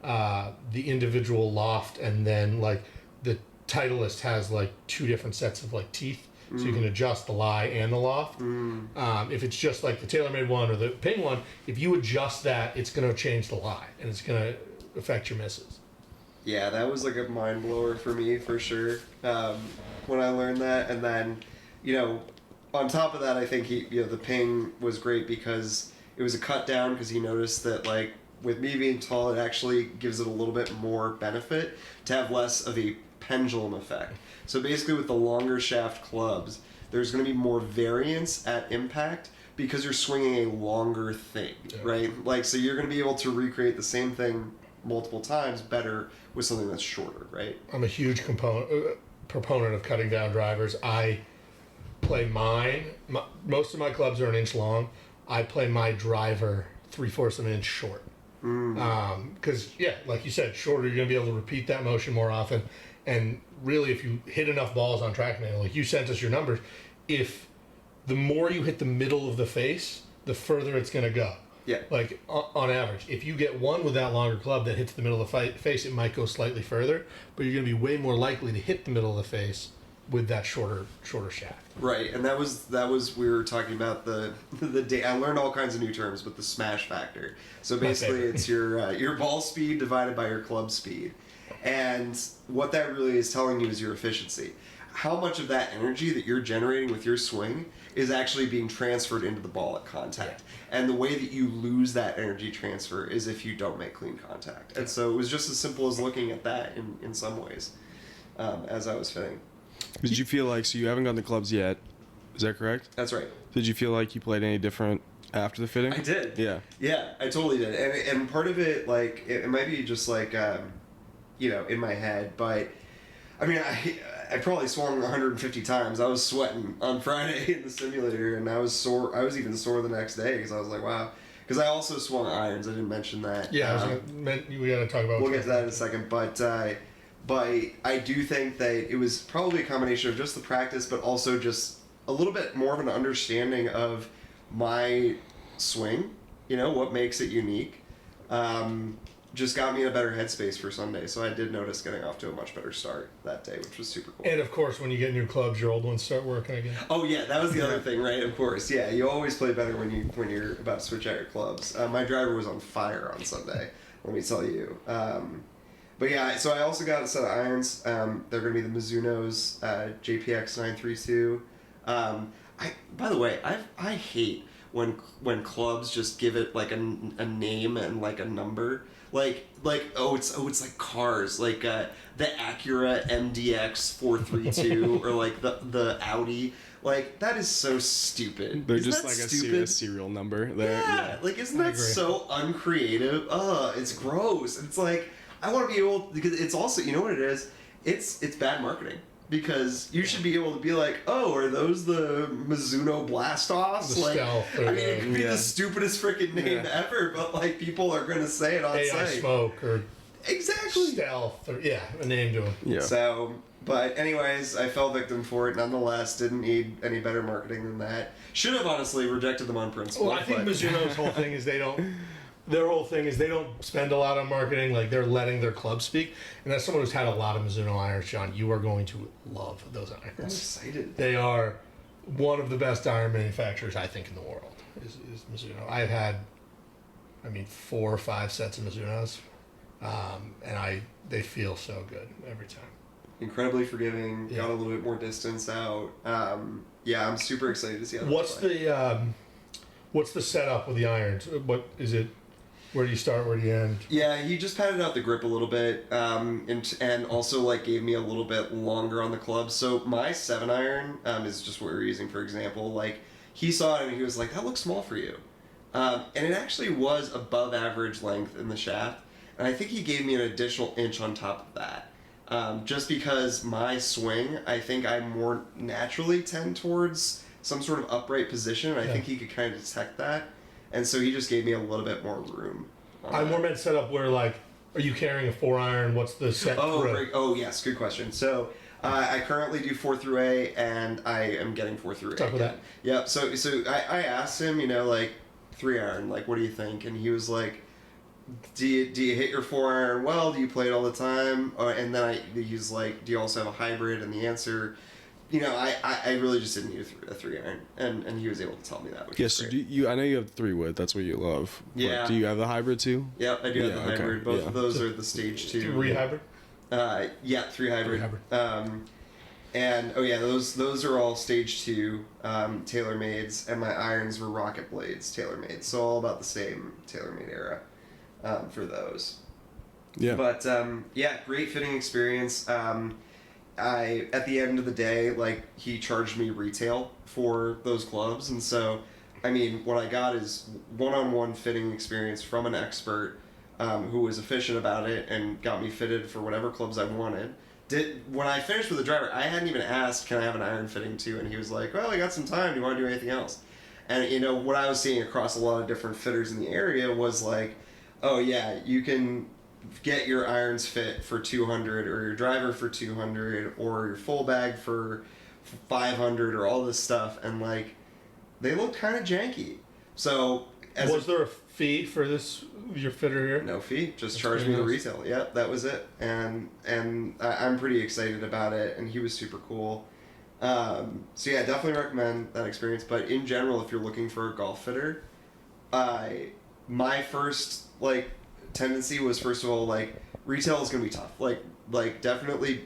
the individual loft, and then like the Titleist has like 2 different sets of like teeth, so you can adjust the lie and the loft. If it's just like the TaylorMade one or the Ping one, if you adjust that, it's going to change the lie, and it's going to affect your misses. Yeah, that was like a mind blower for me for sure when I learned that. And then, you know, on top of that, I think the Ping was great because it was a cut down because he noticed that like with me being tall, it actually gives it a little bit more benefit to have less of a pendulum effect. So basically, with the longer shaft clubs, there's going to be more variance at impact because you're swinging a longer thing, right? Like, so you're going to be able to recreate the same thing multiple times better with something that's shorter, right? I'm a huge proponent of cutting down drivers. I play most of my clubs are an inch long. I play my driver 3/4 of an inch short. Because, like you said, shorter, you're going to be able to repeat that motion more often. And really, if you hit enough balls on TrackMan, like you sent us your numbers, if the more you hit the middle of the face, the further it's going to go. Yeah. Like, on average, if you get one with that longer club that hits the middle of the face, it might go slightly further, but you're going to be way more likely to hit the middle of the face with that shorter shaft. Right, and that was we were talking about the day. I learned all kinds of new terms, but the smash factor. So basically, it's your ball speed divided by your club speed, and what that really is telling you is your efficiency. How much of that energy that you're generating with your swing is actually being transferred into the ball at contact. And the way that you lose that energy transfer is if you don't make clean contact. And so it was just as simple as looking at that in some ways as I was fitting. Did you feel like, so you haven't gotten the clubs yet, is that correct? That's right. Did you feel like you played any different after the fitting? I did. Yeah. Yeah, I totally did. And part of it, like, it might be just like, in my head, but I mean, I probably swung 150 times. I was sweating on Friday in the simulator, and I was sore. I was even sore the next day because I was like, wow. Because I also swung irons. I didn't mention that. Yeah, we got to talk about. We'll get to that in a second, but I do think that it was probably a combination of just the practice, but also just a little bit more of an understanding of my swing. You know, what makes it unique. Just got me in a better headspace for Sunday, so I did notice getting off to a much better start that day, which was super cool. And of course, when you get new clubs, your old ones start working again. Oh yeah, that was the other thing, right? Of course, yeah. You always play better when you're about to switch out your clubs. My driver was on fire on Sunday. Let me tell you. But yeah, so I also got a set of irons. They're going to be the Mizuno's JPX 932. By the way, I hate when clubs just give it like a name and like a number. Like it's like cars, like the Acura MDX 432 or like the Audi. Like, that is so stupid. They're Isn't just that like stupid? a serial number there. Yeah, like, isn't that so uncreative? It's gross. It's like, I want to be able, because it's also, you know what it is? It's bad marketing. Because you should be able to be like, oh, are those the Mizuno Blastoffs? The like, Stealth or I mean, it could be yeah. the stupidest freaking name ever, but like people are going to say it on AI site. Smoke or Exactly. Stealth or a name to them. Yeah. So, but anyways, I fell victim for it nonetheless. Didn't need any better marketing than that. Should have honestly rejected them on principle. Well, I think but- Mizuno's whole thing is their whole thing is they don't spend a lot on marketing. Like, they're letting their club speak. And as someone who's had a lot of Mizuno irons, John, you are going to love those I'm irons. excited. They are one of the best iron manufacturers, I think, in the world, is Mizuno. I've had, 4 or 5 sets of Mizunos, and they feel so good every time. Incredibly forgiving. Yeah. Got a little bit more distance out. Yeah, I'm super excited to see how. What's the setup with the irons? What is it? Where do you start? Where do you end? Yeah, he just padded out the grip a little bit, and also like gave me a little bit longer on the club. So my 7-iron is just what we're using, for example. Like, he saw it and he was like, "That looks small for you," and it actually was above average length in the shaft. And I think he gave me an additional inch on top of that, just because my swing, I think I more naturally tend towards some sort of upright position. And I Yeah. think he could kind of detect that, and so he just gave me a little bit more room. on I'm that. more meant set up where, like, are you carrying a 4-iron? What's the set Oh, through? great. Oh, yes, good question. So I currently do 4 through A, and I am getting 4 through A. Talk with again. Yep. So I asked him, like 3-iron, like, what do you think? And he was like, do you hit your 4-iron well? Do you play it all the time? And then he's like, do you also have a hybrid? And the answer, I really just didn't need a 3-iron, and he was able to tell me that. Which Yes, was so great. I know you have 3-wood. That's what you love. But Yeah. do you have the hybrid too? Yep, I do have Yeah, the okay, hybrid. Both yeah. of those are the stage 2. 3 hybrid? Yeah, 3 hybrid. 3 hybrid. And those are all stage 2 TaylorMades, and my irons were Rocket Blades TaylorMade. So all about the same TaylorMade era for those. Yeah. But great fitting experience. At the end of the day, like, he charged me retail for those gloves, and so I mean, what I got is one-on-one fitting experience from an expert who was efficient about it and got me fitted for whatever clubs I wanted. When I finished with the driver, I hadn't even asked, can I have an iron fitting too? And he was like, well, I got some time. Do you want to do anything else? And, what I was seeing across a lot of different fitters in the area was like, oh, yeah, you can get your irons fit for 200 or your driver for 200 or your full bag for 500 or all this stuff. And, like, they look kind of janky. So, Was there a fee for this, your fitter here? no fee, just That's charge pretty me the nice. retail. Yep, that was it. And I'm pretty excited about it, and he was super cool. So yeah, definitely recommend that experience. But in general, if you're looking for a golf fitter, my first tendency was, first of all, like, retail is gonna be tough. Like definitely,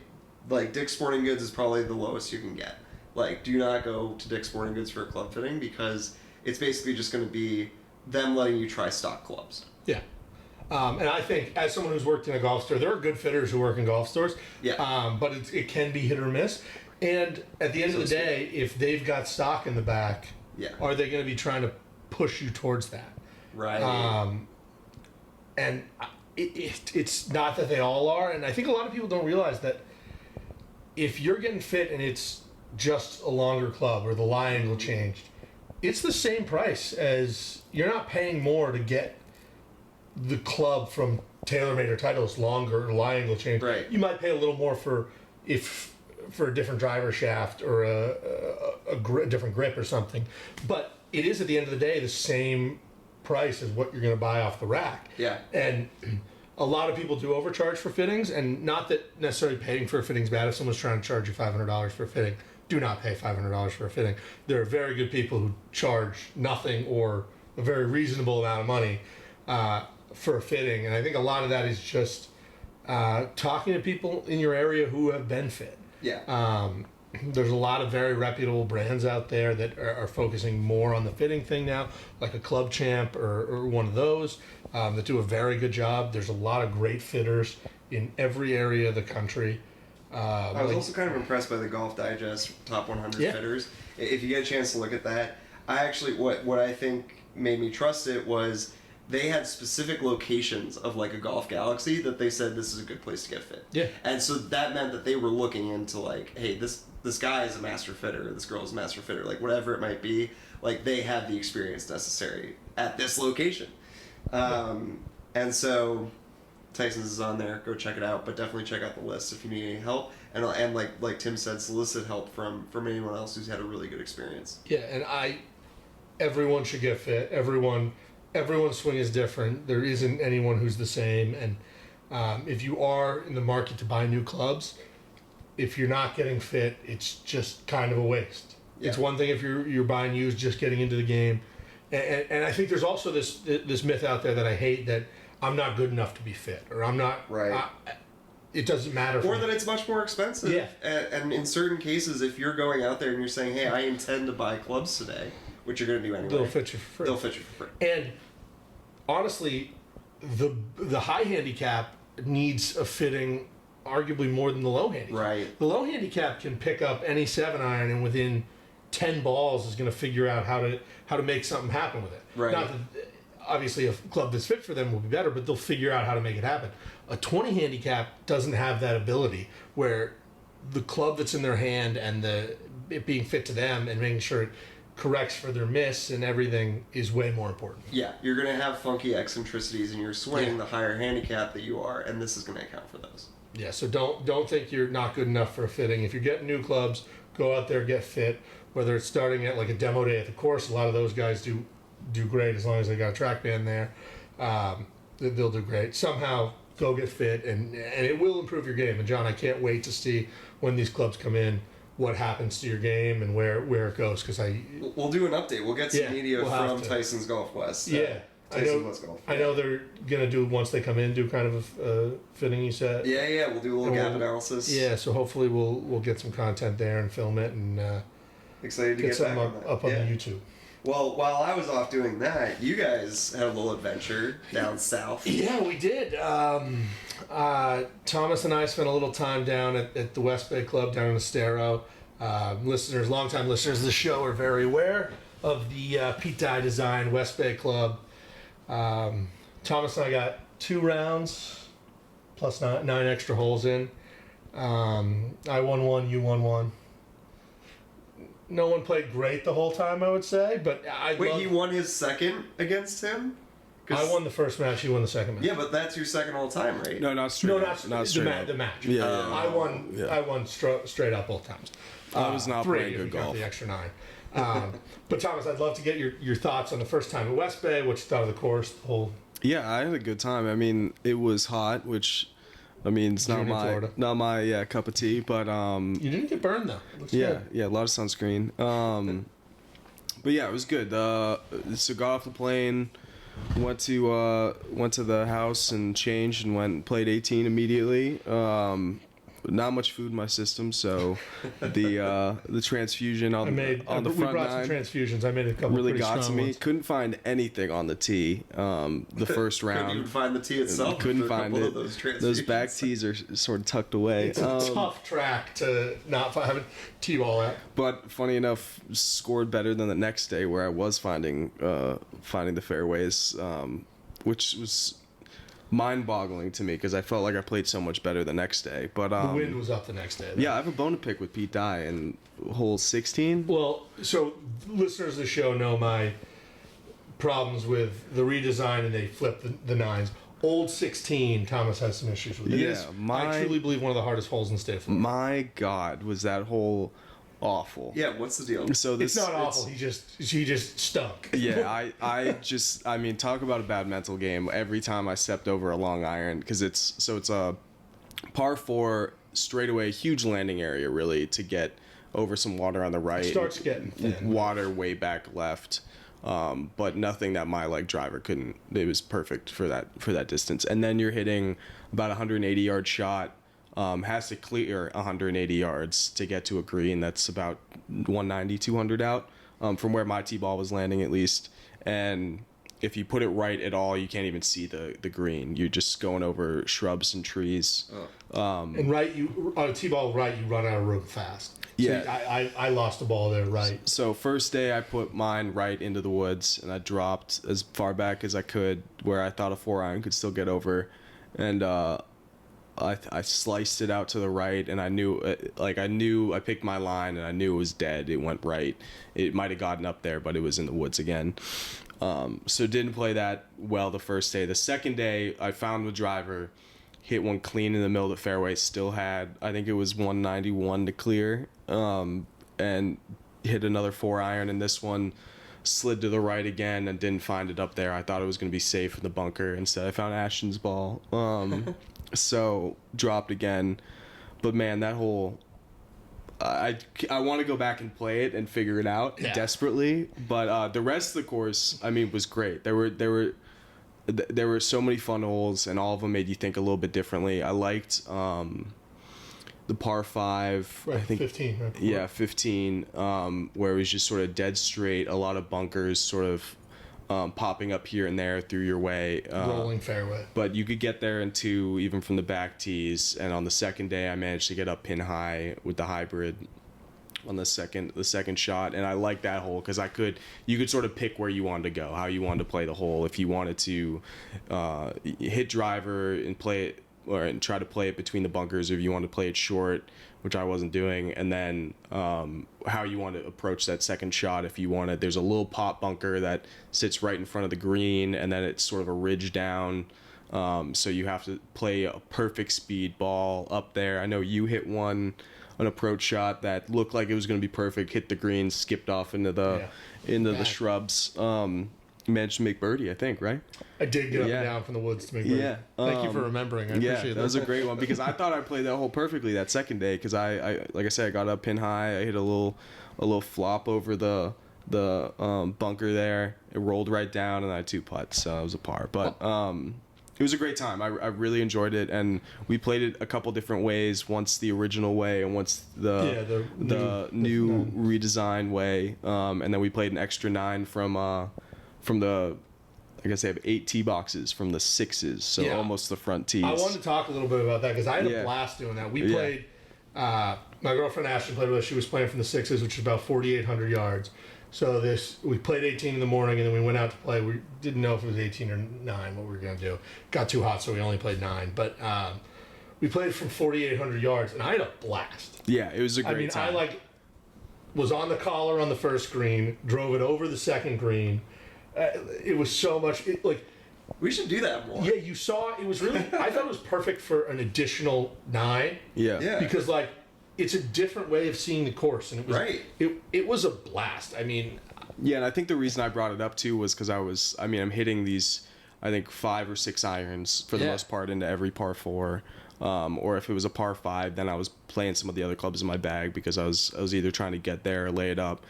like, Dick's Sporting Goods is probably the lowest you can get. Like, do not go to Dick's Sporting Goods for a club fitting, because it's basically just going to be them letting you try stock clubs. Yeah. And I think, as someone who's worked in a golf store, there are good fitters who work in golf stores. Yeah. But it can be hit or miss. And at the end of the day, if they've got stock in the back, Yeah. are they going to be trying to push you towards that? Right. And it's not that they all are. And I think a lot of people don't realize that if you're getting fit and it's just a longer club or the lie angle changed, it's the same price as, you're not paying more to get the club from TaylorMade or Titleist longer or lie angle change. Right. You might pay a little more for a different driver shaft or a different grip or something, but it is, at the end of the day, the same price as what you're going to buy off the rack. Yeah. And a lot of people do overcharge for fittings, and not that necessarily paying for a fitting's bad. If someone's trying to charge you $500 for a fitting, do not pay $500 for a fitting. There are very good people who charge nothing or a very reasonable amount of money for a fitting, and I think a lot of that is just talking to people in your area who have been fit. Yeah. There's a lot of very reputable brands out there that are focusing more on the fitting thing now, like a Club Champ or one of those that do a very good job. There's a lot of great fitters in every area of the country. I was also kind of impressed by the Golf Digest Top 100 Yeah. Fitters. If you get a chance to look at that, I actually, what I think made me trust it was they had specific locations of, like, a Golf Galaxy that they said this is a good place to get fit. Yeah. And so that meant that they were looking into, like, hey, this guy is a master fitter, this girl is a master fitter, like, whatever it might be, like, they have the experience necessary at this location. And so Tyson's is on there, go check it out, but definitely check out the list if you need any help. And like Tim said, solicit help from anyone else who's had a really good experience. Yeah, and everyone should get fit. Everyone's swing is different. There isn't anyone who's the same. And if you are in the market to buy new clubs, if you're not getting fit, it's just kind of a waste. Yeah. It's one thing if you're buying used, just getting into the game. And I think there's also this myth out there that I hate, that I'm not good enough to be fit, or I'm not. Right. It doesn't matter. Or that it's much more expensive. Yeah. And in certain cases, if you're going out there and you're saying, hey, I intend to buy clubs today, which you're going to do anyway. They'll fit you for free. They'll fit you for free. And honestly, the high handicap needs a fitting arguably more than the low handicap. Right. The low handicap can pick up any 7-iron and within 10 balls is going to figure out how to make something happen with it. Right. Not that, obviously, a club that's fit for them will be better, but they'll figure out how to make it happen. A 20 handicap doesn't have that ability, where the club that's in their hand and the it being fit to them and making sure it corrects for their miss and everything is way more important. Yeah, you're going to have funky eccentricities in your swing, Yeah. the higher handicap that you are, and this is going to account for those. Yeah, so don't think you're not good enough for a fitting. If you're getting new clubs, go out there, get fit. Whether it's starting at like a demo day at the course, a lot of those guys do great as long as they got a track band there. They'll do great. Somehow go get fit, and it will improve your game. And John, I can't wait to see when these clubs come in, what happens to your game and where it goes. Because We'll do an update. We'll get some Yeah, media we'll have from to. Tyson's Golf West. yeah, Tyson's West Golf. I know they're gonna do once they come in, do kind of a fitting. You said. Yeah, we'll do a little And gap we'll- analysis. Yeah, so hopefully we'll get some content there and film it and Excited to get get something back on that. up on Yeah. the YouTube. Well, while I was off doing that, you guys had a little adventure down south. Yeah, we did. Thomas and I spent a little time down at the West Bay Club down in Estero. Longtime listeners of the show are very aware of the Pete Dye Design West Bay Club. Thomas and I got 2 rounds plus 9 extra holes in. I won 1, you won 1. No one played great the whole time, I would say, but Wait, he won his second against him? I won the first match, he won the second match. Yeah, but that's your second all time, right? No, not straight. No, up. not straight the, up. the match. Yeah, I won. yeah. I won straight up both times. I was not 3 playing if good you count golf. The extra 9. But Thomas, I'd love to get your thoughts on the first time at West Bay. What you thought of the course, the whole. Yeah, I had a good time. I mean, it was hot, which, I mean, it's not June in Florida. my cup of tea, but You didn't get burned though. It looks yeah, good. yeah, a lot of sunscreen. But yeah, it was good. So got off the plane, went to the house and changed and went and played 18 immediately. Not much food in my system, so the transfusion on the We front brought nine some transfusions. I made a couple really pretty got to strong me. ones. Couldn't find anything on the tee. The first Couldn't even round. find the tee itself. Couldn't after a find couple it. Of those, Those back transfusions. tees are sort of tucked away. It's a tough track to not have a tee ball at. But funny enough, scored better than the next day where I was finding the fairways, which was mind-boggling to me because I felt like I played so much better the next day. But The wind was up the next day. though. yeah, I have a bone to pick with Pete Dye in hole 16. Well, so listeners of the show know my problems with the redesign, and they flipped the 9s. Old 16, Thomas has some issues with. It Yeah, is, my- I truly believe one of the hardest holes in the state of Florida. My God, was that hole awful? Yeah, what's the deal? So this It's not awful. He just stunk. Yeah, I mean, talk about a bad mental game. Every time I stepped over a long iron, because it's a par 4 straightaway, huge landing area really to get over some water on the right. Starts getting thin. Water way back left, but nothing that my driver couldn't. It was perfect for that distance. And then you're hitting about a 180-yard shot. Has to clear 180 yards to get to a green that's about 190, 200 out from where my tee ball was landing at least. And if you put it right at all, you can't even see the green. You're just going over shrubs and trees. And right, you on a tee ball right, you run out of room fast. So Yeah. I lost the ball there right. So first day I put mine right into the woods and I dropped as far back as I could where I thought a 4-iron could still get over. And I sliced it out to the right, and I knew I picked my line, and I knew it was dead. It went right. It might have gotten up there, but it was in the woods again. So didn't play that well the first day. The second day, I found the driver, hit one clean in the middle of the fairway. Still had, I think it was 191 to clear, and hit another 4-iron, and this one slid to the right again and didn't find it up there. I thought it was going to be safe in the bunker. Instead, I found Ashton's ball. So dropped again. But man, that hole, I want to go back and play it and figure it out desperately. But the rest of the course, I mean, was great. There were so many fun holes, and all of them made you think a little bit differently. I liked the par 5. Right, I think 15. Right? yeah, 15, where it was just sort of dead straight, a lot of bunkers sort of popping up here and there through your way. Rolling fairway. But you could get there in 2, even from the back tees. And on the second day, I managed to get up pin high with the hybrid on the second shot. And I liked that hole because you could sort of pick where you wanted to go, how you wanted to play the hole. If you wanted to hit driver and play it and try to play it between the bunkers, or if you want to play it short, which I wasn't doing, and then how you want to approach that second shot. If you want it, there's a little pop bunker that sits right in front of the green, and then it's sort of a ridge down. So you have to play a perfect speed ball up there. I know you hit an approach shot that looked like it was going to be perfect, hit the green, skipped off into the shrubs. Managed to make birdie, I think, right? I did get up and down from the woods to make birdie. Yeah. Thank you for remembering. I appreciate that was a great one, because I thought I played that hole perfectly that second day, because I like I said, I got up pin high, I hit a little flop over the bunker there. It rolled right down, and I had 2 putts, so it was a par. But it was a great time. I really enjoyed it, and we played it a couple different ways. Once the original way, and once the new redesigned way, and then we played an extra 9 from the, I guess they have 8 tee boxes from the 6s, so almost the front tees. I wanted to talk a little bit about that, because I had a blast doing that. We played, my girlfriend Ashton played with us. She was playing from the 6s, which is about 4,800 yards. So we played 18 in the morning, and then we went out to play. We didn't know if it was 18 or 9, what we were going to do. Got too hot, so we only played 9. But we played from 4,800 yards, and I had a blast. Yeah, it was a great time. I was on the collar on the first green, drove it over the second green. It was so much we should do that more. Yeah, you saw it was really. I thought it was perfect for an additional 9. Yeah. Because it's a different way of seeing the course, and it was it was a blast. I mean. Yeah, and I think the reason I brought it up too was because I'm hitting these, I think 5 or 6 irons for the most part into every par 4. Or if it was a par 5, then I was playing some of the other clubs in my bag, because I was either trying to get there or lay it up.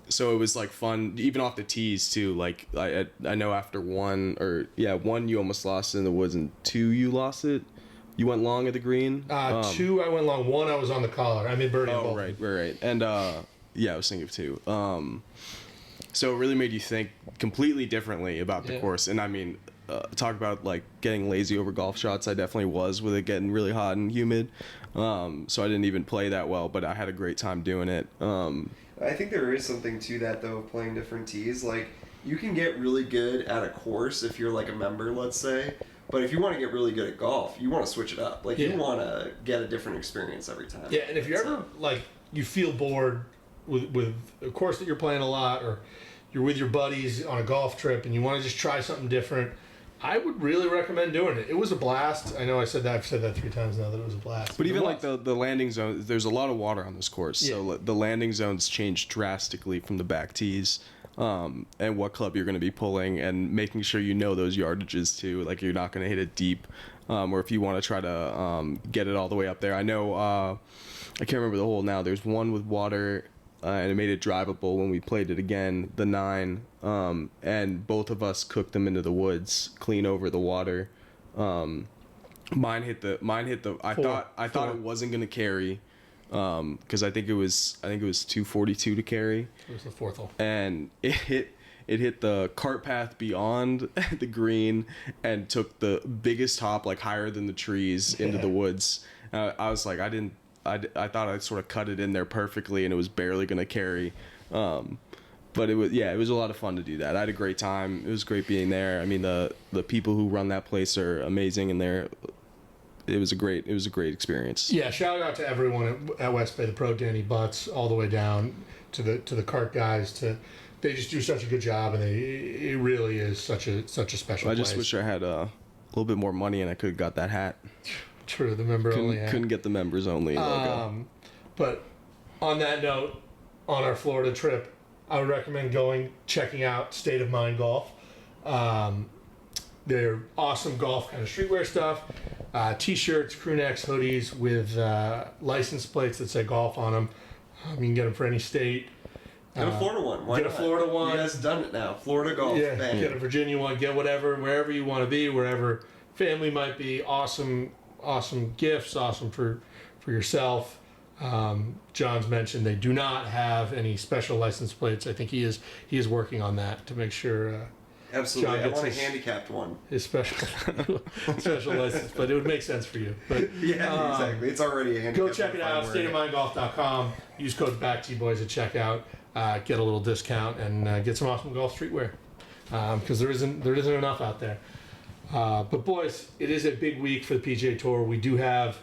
So it was fun, even off the tees too. I know after 1 you almost lost it in the woods, and 2 you lost it. You went long at the green. 2 I went long. 1 I was on the collar. I made birdie. Oh, right. And I was thinking of 2. So it really made you think completely differently about the course. And I mean, talk about getting lazy over golf shots. I definitely was, with it getting really hot and humid. So I didn't even play that well, but I had a great time doing it. I think there is something to that, though, of playing different tees. You can get really good at a course if you're a member, let's say. But if you want to get really good at golf, you want to switch it up. You want to get a different experience every time. Yeah, and if you're ever you feel bored with a course that you're playing a lot, or you're with your buddies on a golf trip and you want to just try something different, I would really recommend doing it. It was a blast. I know I've said that 3 times now, that it was a blast. But even the landing zone, there's a lot of water on this course, so the landing zones change drastically from the back tees. And what club you're going to be pulling, and making sure you know those yardages too. You're not going to hit it deep, or if you want to try to get it all the way up there. I know I can't remember the hole now. There's one with water, and it made it drivable when we played it again, the 9, and both of us cooked them into the woods, clean over the water. Mine hit the. I thought it wasn't going to carry. Because I think it was 242 to carry. It was the 4th hole, and it hit the cart path beyond the green, and took the biggest hop, higher than the trees, into the woods. I was like, I thought I sort of cut it in there perfectly, and it was barely gonna carry. But it was a lot of fun to do that. I had a great time. It was great being there. I mean, the people who run that place are amazing, and it was a great experience. Yeah, shout out to everyone at West Bay, the pro Danny Butts, all the way down to the cart guys. They just do such a good job, and it really is such a special place. I just wish I had a little bit more money, and I could have got that hat. True, the member only hat. Couldn't get the members only logo. But on that note, on our Florida trip, I would recommend checking out State of Mind Golf. They're awesome golf kind of streetwear stuff. T-shirts, crew necks, hoodies with license plates that say golf on them. You can get them for any state. Get a Florida one. Why get not? A Florida one. You guys done it now. Florida golf. Yeah, bang. get a Virginia one. Get wherever you want to be, wherever family might be. Awesome gifts. Awesome for yourself. John's mentioned they do not have any special license plates. I think he is working on that to make sure. Absolutely, John I want a his handicapped one. His special license, but it would make sense for you. But yeah, exactly. It's already a handicapped. Go check it out. StateOfMindGolf.com. Use code BACKTBoys at checkout. Get a little discount and get some awesome golf streetwear because there isn't enough out there. But boys, it is a big week for the PGA Tour. We do have,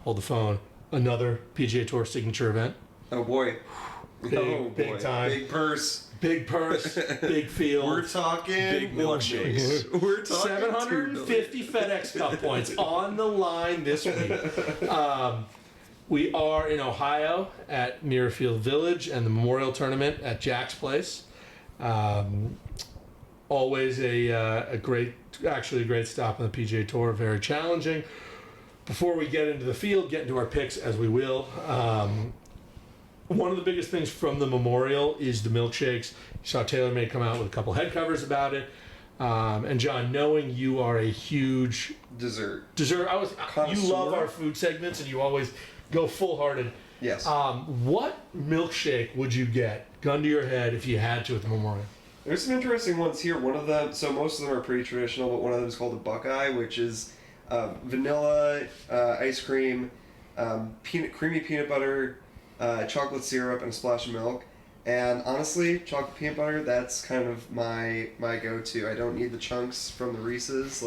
hold the phone, another PGA Tour signature event. Oh boy. Big time. Big purse. Big purse, big field. We're talking Big milkshakes. We're talking 750 FedEx Cup points on the line this week. We are in Ohio at Muirfield Village and the Memorial Tournament at Jack's Place. Always a great stop on the PGA Tour. Very challenging. Before we get into the field, get into our picks as we will. One of the biggest things from the Memorial is the milkshakes. You saw TaylorMade come out with a couple head covers about it. And John, knowing you are a huge dessert. you Connoisseur. love our food segments and you always go full-hearted. Yes. What milkshake would you get, gun to your head, if you had to at the Memorial? There's some interesting ones here. One of them, so most of them are pretty traditional, but one of them is called a Buckeye, which is vanilla ice cream, creamy peanut butter, chocolate syrup, and a splash of milk. And honestly, chocolate peanut butter, that's kind of my go-to. I don't need the chunks from the Reese's.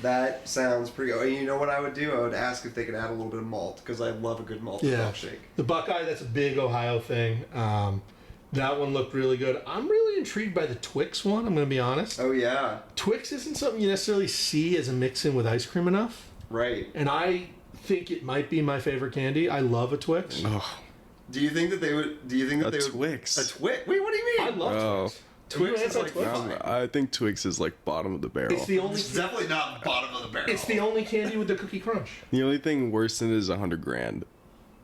That sounds pretty good. You know what I would do? I would ask if they could add a little bit of malt, because I love a good malted milkshake. The Buckeye, that's a big Ohio thing. That one looked really good. I'm really intrigued by the Twix one, I'm going to be honest. Oh, yeah. Twix isn't something you necessarily see as a mix-in with ice cream enough. Right. And I think it might be my favorite candy. I love a Twix. Oh, Do you think that they would... Do you think that a they would... Twix. A Twix? Wait, what do you mean? I love Oh. Twix. Twix You is answer like Twix? fine. I think Twix is like bottom of the barrel. It's the only. It's definitely not bottom of the barrel. It's the only candy with the cookie crunch. The only thing worse than it is $100,000.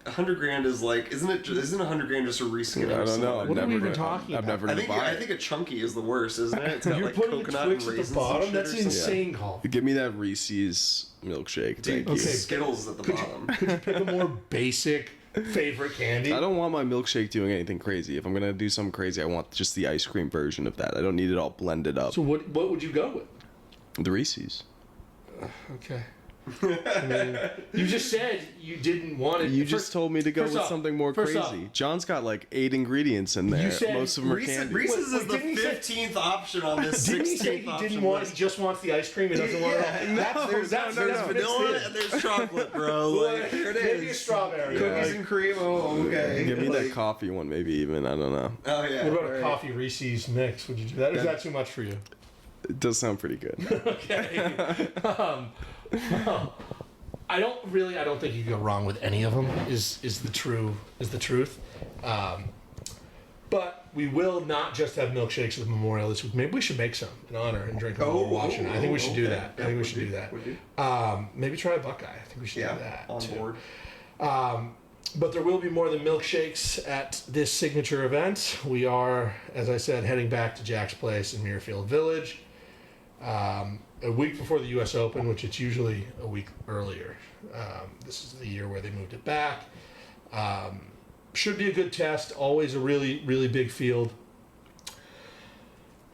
100 grand is like... Isn't 100 grand just a reskin? I don't know. What are we even talking I've about? never I gonna think buy I it. think a chunky is the worst, isn't it? It's got You're like putting coconut Twix and at raisins the bottom. and shit That's or an something. insane call. Give me that Reese's milkshake. Thank Dude, you. Skittles at the bottom. Could you pick a more basic favorite candy? I don't want my milkshake doing anything crazy. If I'm gonna do something crazy, I want just the ice cream version of that. I don't need it all blended up. So what would you go with? The Reese's. Okay. I mean, you just said you didn't want it. You just told me to go first with off- something more first crazy. off- John's got like 8 ingredients in there. said Most of them are candy. Reese's Wait, is the didn't he say- 15th option on this Didn't he 16th say he option didn't want? list. He just wants the ice cream. He doesn't want it. Yeah, there's that's vanilla and there's chocolate, bro. Like, here it Maybe a is. strawberry. Cookies and cream. Oh, okay. Give me Like- that coffee one, maybe even. I don't know. Oh yeah. What about a right. coffee Reese's mix? Would you do that? Or is that too much for you? It does sound pretty good. Okay. I don't think you can go wrong with any of them. Is the truth. But we will not just have milkshakes at the Memorial this week. Maybe we should make some in honor and drink them while we're watching. I think we should do that. I think we should do that. Would you? Maybe try a Buckeye. I think we should Yeah, do that on too. board. But there will be more than milkshakes at this signature event. We are, as I said, heading back to Jack's Place in Muirfield Village. A week before the U.S. Open, which it's usually a week earlier. This is the year where they moved it back. Should be a good test. Always a really, really big field.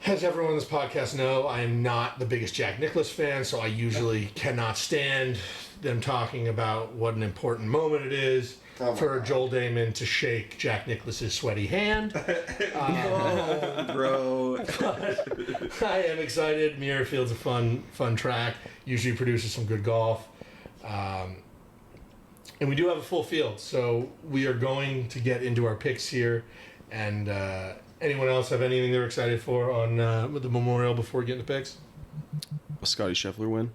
As everyone on this podcast know, I am not the biggest Jack Nicklaus fan, so I usually cannot stand them talking about what an important moment it is Oh my for God. Joel Damon to shake Jack Nicklaus's sweaty hand. Oh, bro. I am excited. Muirfield's a fun track. Usually produces some good golf. And we do have a full field, so we are going to get into our picks here. And anyone else have anything they're excited for on the Memorial before we get into picks? A Scotty Scheffler win.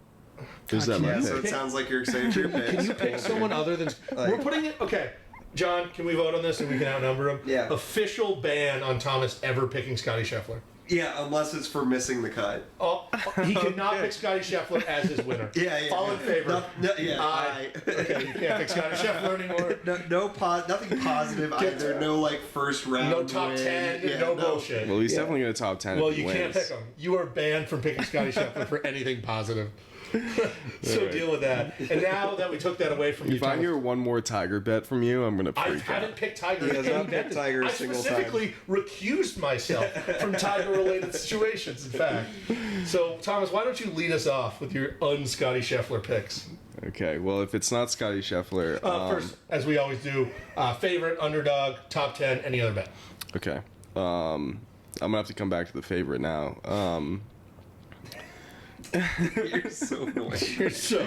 Is God, that my Yeah, so pick? it sounds like you're excited for your picks. Can you pick someone other than... We're putting it... Okay, John, can we vote on this and we can outnumber him? Yeah. Official ban on Thomas ever picking Scotty Scheffler. Yeah, unless it's for missing the cut. Oh, he cannot pick Scotty Scheffler as his winner. Yeah. All in favor. I. Okay, you can't pick Scotty Scheffler anymore. Nothing positive either. No like first round. No top win. 10, Yeah, no bullshit. Well, he's definitely going to top 10 Well, if he you wins. can't pick him. You are banned from picking Scotty Scheffler for anything positive. So Alright. deal with that. And now that we took that away from you, If I Thomas, hear one more Tiger bet from you, I'm going to I freak haven't out. picked Tiger. He has in not any picked bet. Tiger a I single specifically recused myself from Tiger-related situations, in fact. So, Thomas, why don't you lead us off with your un-Scotty Scheffler picks? Okay, well, if it's not Scotty Scheffler... First, as we always do, favorite, underdog, top 10, any other bet. Okay. I'm going to have to come back to the favorite now. You're so annoying. You're so.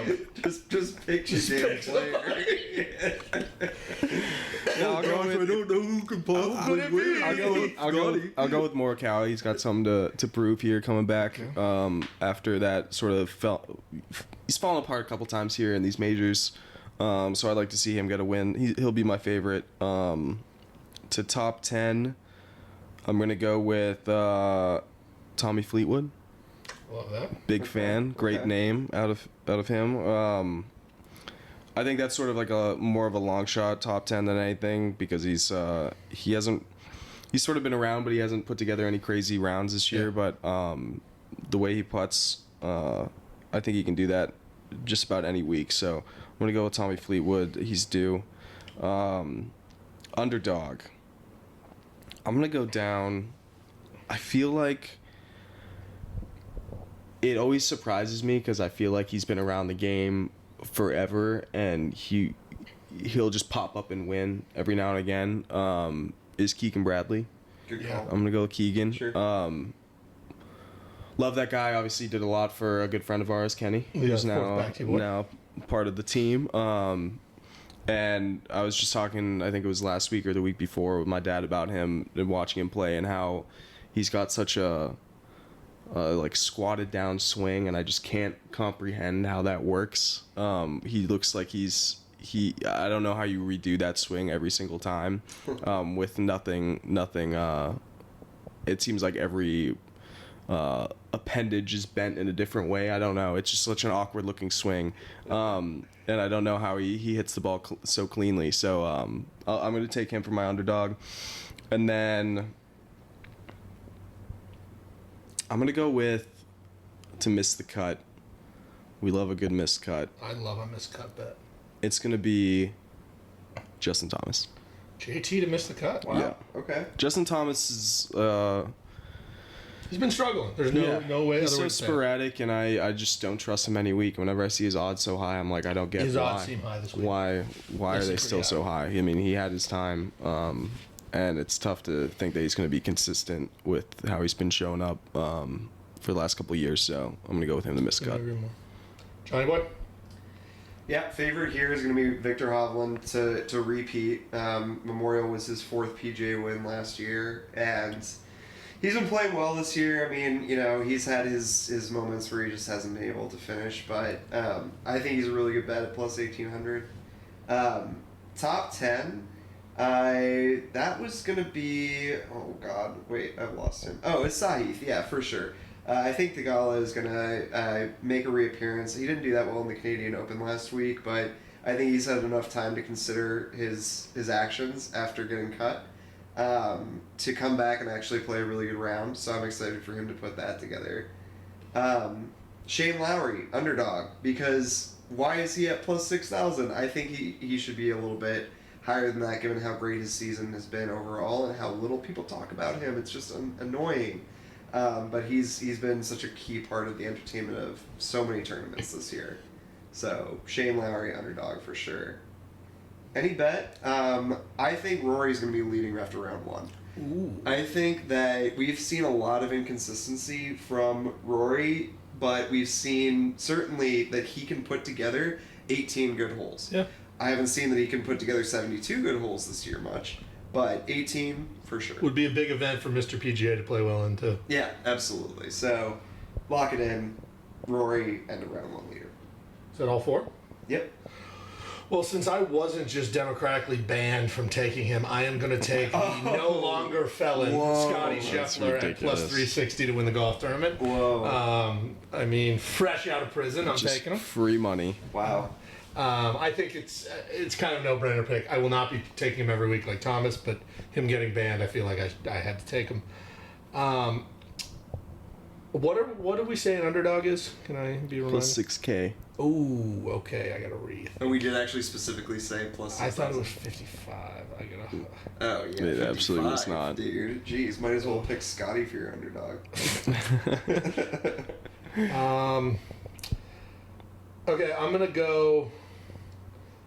Just pick your damn player. No, I'll go with. don't know who can pop. I'll go with Morikawa. He's got something to prove here coming back. After that sort of he's fallen apart a couple times here in these majors. So I'd like to see him get a win. He'll be my favorite. To top 10, I'm gonna go with Tommy Fleetwood. Love that. Big fan. Great name out of him. I think that's sort of like a more of a long shot top 10 than anything because he's sort of been around, but he hasn't put together any crazy rounds this year. Yeah. But the way he putts, I think he can do that just about any week. So I'm gonna go with Tommy Fleetwood. He's due. Underdog. I'm gonna go down. I feel like it always surprises me because I feel like he's been around the game forever and he'll just pop up and win every now and again. Is Keegan Bradley. Good call. I'm gonna go with Keegan. Sure. Love that guy. Obviously did a lot for a good friend of ours, Kenny, who's now part of the team. And I was just talking, I think it was last week or the week before, with my dad about him and watching him play and how he's got such a like squatted down swing, and I just can't comprehend how that works. He looks like I don't know how you redo that swing every single time with nothing. It seems like every appendage is bent in a different way. I don't know. It's just such an awkward looking swing. And I don't know how he hits the ball so cleanly. So I'm going to take him for my underdog. And then I'm going to go with to miss the cut. We love a good missed cut. I love a miscut bet. It's going to be Justin Thomas. JT to miss the cut. Wow. Yeah. Okay. Justin Thomas is... He's been struggling. There's no way. He's other so way to say it. sporadic, and I just don't trust him any week. Whenever I see his odds so high, I'm like, I don't get His why. odds seem high this week. Why They are seem they still pretty so high? I mean, he had his time, and it's tough to think that he's going to be consistent with how he's been showing up for the last couple of years. So I'm going to go with him to miss Couldn't cut. agree more. Johnny boy. Yeah, favorite here is going to be Victor Hovland to repeat. Memorial was his 4th PGA win last year, and he's been playing well this year. I mean, he's had his moments where he just hasn't been able to finish, but I think he's a really good bet at plus 1,800. Top 10, that was going to be, oh God, wait, I've lost him. Oh, it's Sahith, yeah, for sure. I think Theegala is going to make a reappearance. He didn't do that well in the Canadian Open last week, but I think he's had enough time to consider his actions after getting cut to come back and actually play a really good round. So I'm excited for him to put that together. Shane Lowry, underdog, because why is he at plus 6,000? I think he should be a little bit higher than that given how great his season has been overall and how little people talk about him. It's just annoying. But he's been such a key part of the entertainment of so many tournaments this year. So Shane Lowry, underdog for sure. Any bet? I think Rory's going to be leading after round 1. Ooh. I think that we've seen a lot of inconsistency from Rory, but we've seen certainly that he can put together 18 good holes. Yeah. I haven't seen that he can put together 72 good holes this year much, but 18 for sure. Would be a big event for Mr. PGA to play well in too. Yeah, absolutely. So lock it in, Rory and a round 1 leader. Is that all 4? Yep. Well, since I wasn't just democratically banned from taking him, I am going to take the no longer felon Scotty Scheffler at plus ridiculous. 360 to win the golf tournament. Whoa. I mean, fresh out of prison, I'm Just taking him. free money. Wow. I think it's kind of a no-brainer pick. I will not be taking him every week like Thomas, but him getting banned, I feel like I had to take him. What do we say an underdog is? Can I be reminded? Plus 6K. Ooh, okay, I got to read. And we did actually specifically say plus 6,000. I thought it was 55. I gotta. Oh, yeah. It absolutely was 55, not. Dude, jeez, might as well pick Scotty for your underdog. Okay, I'm gonna go.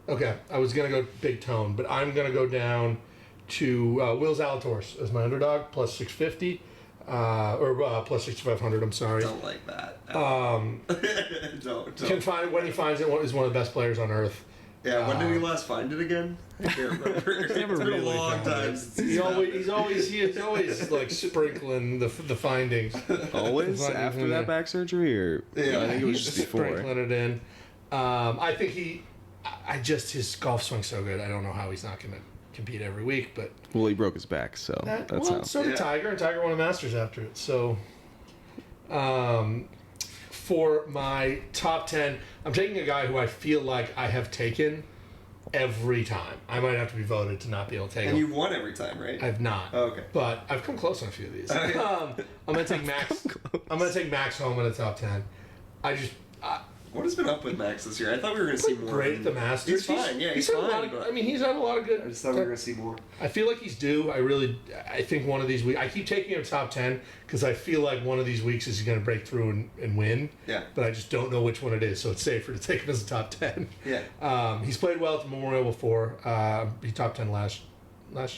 Okay, I was gonna go big tone, but I'm gonna go down to Will Zalatoris as my underdog plus 650. or plus 6,500. I'm sorry. Don't like that. Don't. Can find when he finds it. Is one of the best players on earth. Yeah, when did he last find it again? I can't remember. It's never been really a long found time it. since He's always like sprinkling the findings. Always The findings after in that there. back surgery, or Yeah, I think it was He's just before. sprinkling it in. I think his golf swing's so good. I don't know how he's not going to compete every week, but Well, he broke his back, so that's how. so did Yeah. Tiger, and Tiger won a Masters after it. So, for my top 10, I'm taking a guy who I feel like I have taken every time. I might have to be voted to not be able to take And him. you've won every time, right? I've not. Oh, okay. But I've come close on a few of these. I'm gonna take Max. I'm gonna take Max home in the top 10. What has been up with Max this year? I thought we were going to see more. Great at the of him. Masters. He's fine. Yeah, he's had a lot fine. of, But I mean, he's had a lot of good. I just thought we were going to see more. I feel like he's due. I think one of these weeks. I keep taking him top 10 because I feel like one of these weeks is going to break through and win. Yeah. But I just don't know which one it is, so it's safer to take him as a top 10. Yeah. He's played well at the Memorial before. He top 10 last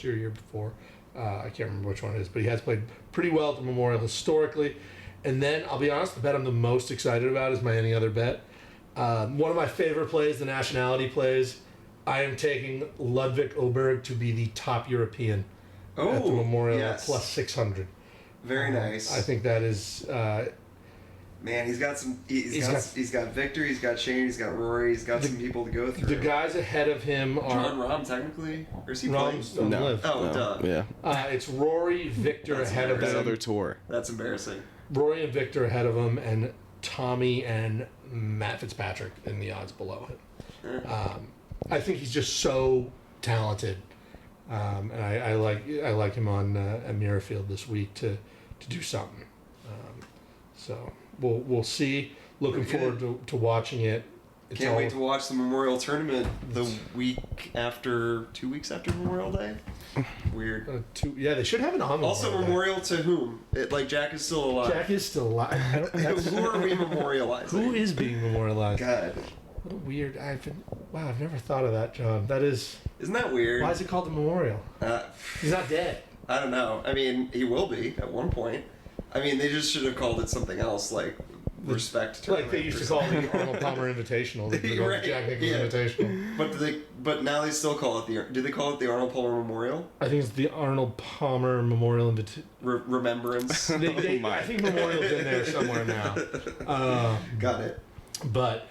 year before. I can't remember which one it is, but he has played pretty well at the Memorial historically. And then I'll be honest, the bet I'm the most excited about is my any other bet. One of my favorite plays, the nationality plays. I am taking Ludwig Oberg to be the top European at the Memorial at plus 600. Very nice. I think that is. Man, he's got some. He's got Victor. He's got Shane. He's got Rory. He's got some people to go through. The guys ahead of him are. John Rahm, technically, or is he Rahm's playing? on Live. Oh, No, duh. yeah, It's Rory, Victor That's ahead of that them. other tour. That's embarrassing. Rory and Victor ahead of him, and Tommy and Matt Fitzpatrick in the odds below him. I think he's just so talented, and I like him on at Muirfield this week to do something. So we'll see. Looking forward to watching it. It's Can't all- wait to watch the Memorial Tournament the week after, 2 weeks after Memorial Day. Weird. Yeah, they should have an on. Also, Memorial to whom? Jack is still alive. Jack is still alive. I don't- that's- Who are we memorializing? Who is being memorialized? God. What a weird. I've never thought of that, John. That is. Isn't that weird? Why is it called the memorial? He's not dead. I don't know. I mean, he will be at one point. I mean, they just should have called it something else, like respect. Like they used to call it the Arnold Palmer Invitational, the Right, Jack Nicklaus yeah. Invitational. But now they still call it do they call it the Arnold Palmer Memorial? I think it's the Arnold Palmer Memorial Invitational. Remembrance. I think Memorial's in there somewhere now. Got it. But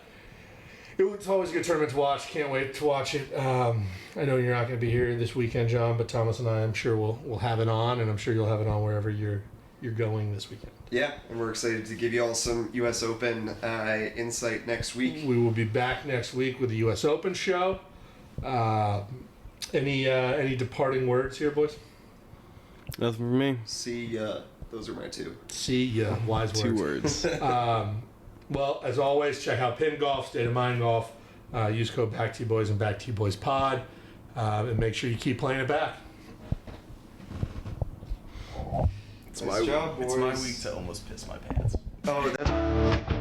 it's always a good tournament to watch. Can't wait to watch it. I know you're not going to be here this weekend, John, but Thomas and I, I'm sure we'll have it on, and I'm sure you'll have it on wherever you're going this weekend. Yeah, and we're excited to give you all some U.S. Open insight next week. We will be back next week with the U.S. Open show. Any departing words here, boys? Nothing for me. See ya. Those are my two. See ya. Wise words. 2 words. Well, as always, check out Pin Golf, State of Mind Golf. Use code BackTBoys and BackTBoysPod. And make sure you keep playing it back. It's Nice job, It's my boys. week to almost piss my pants. Oh, that's...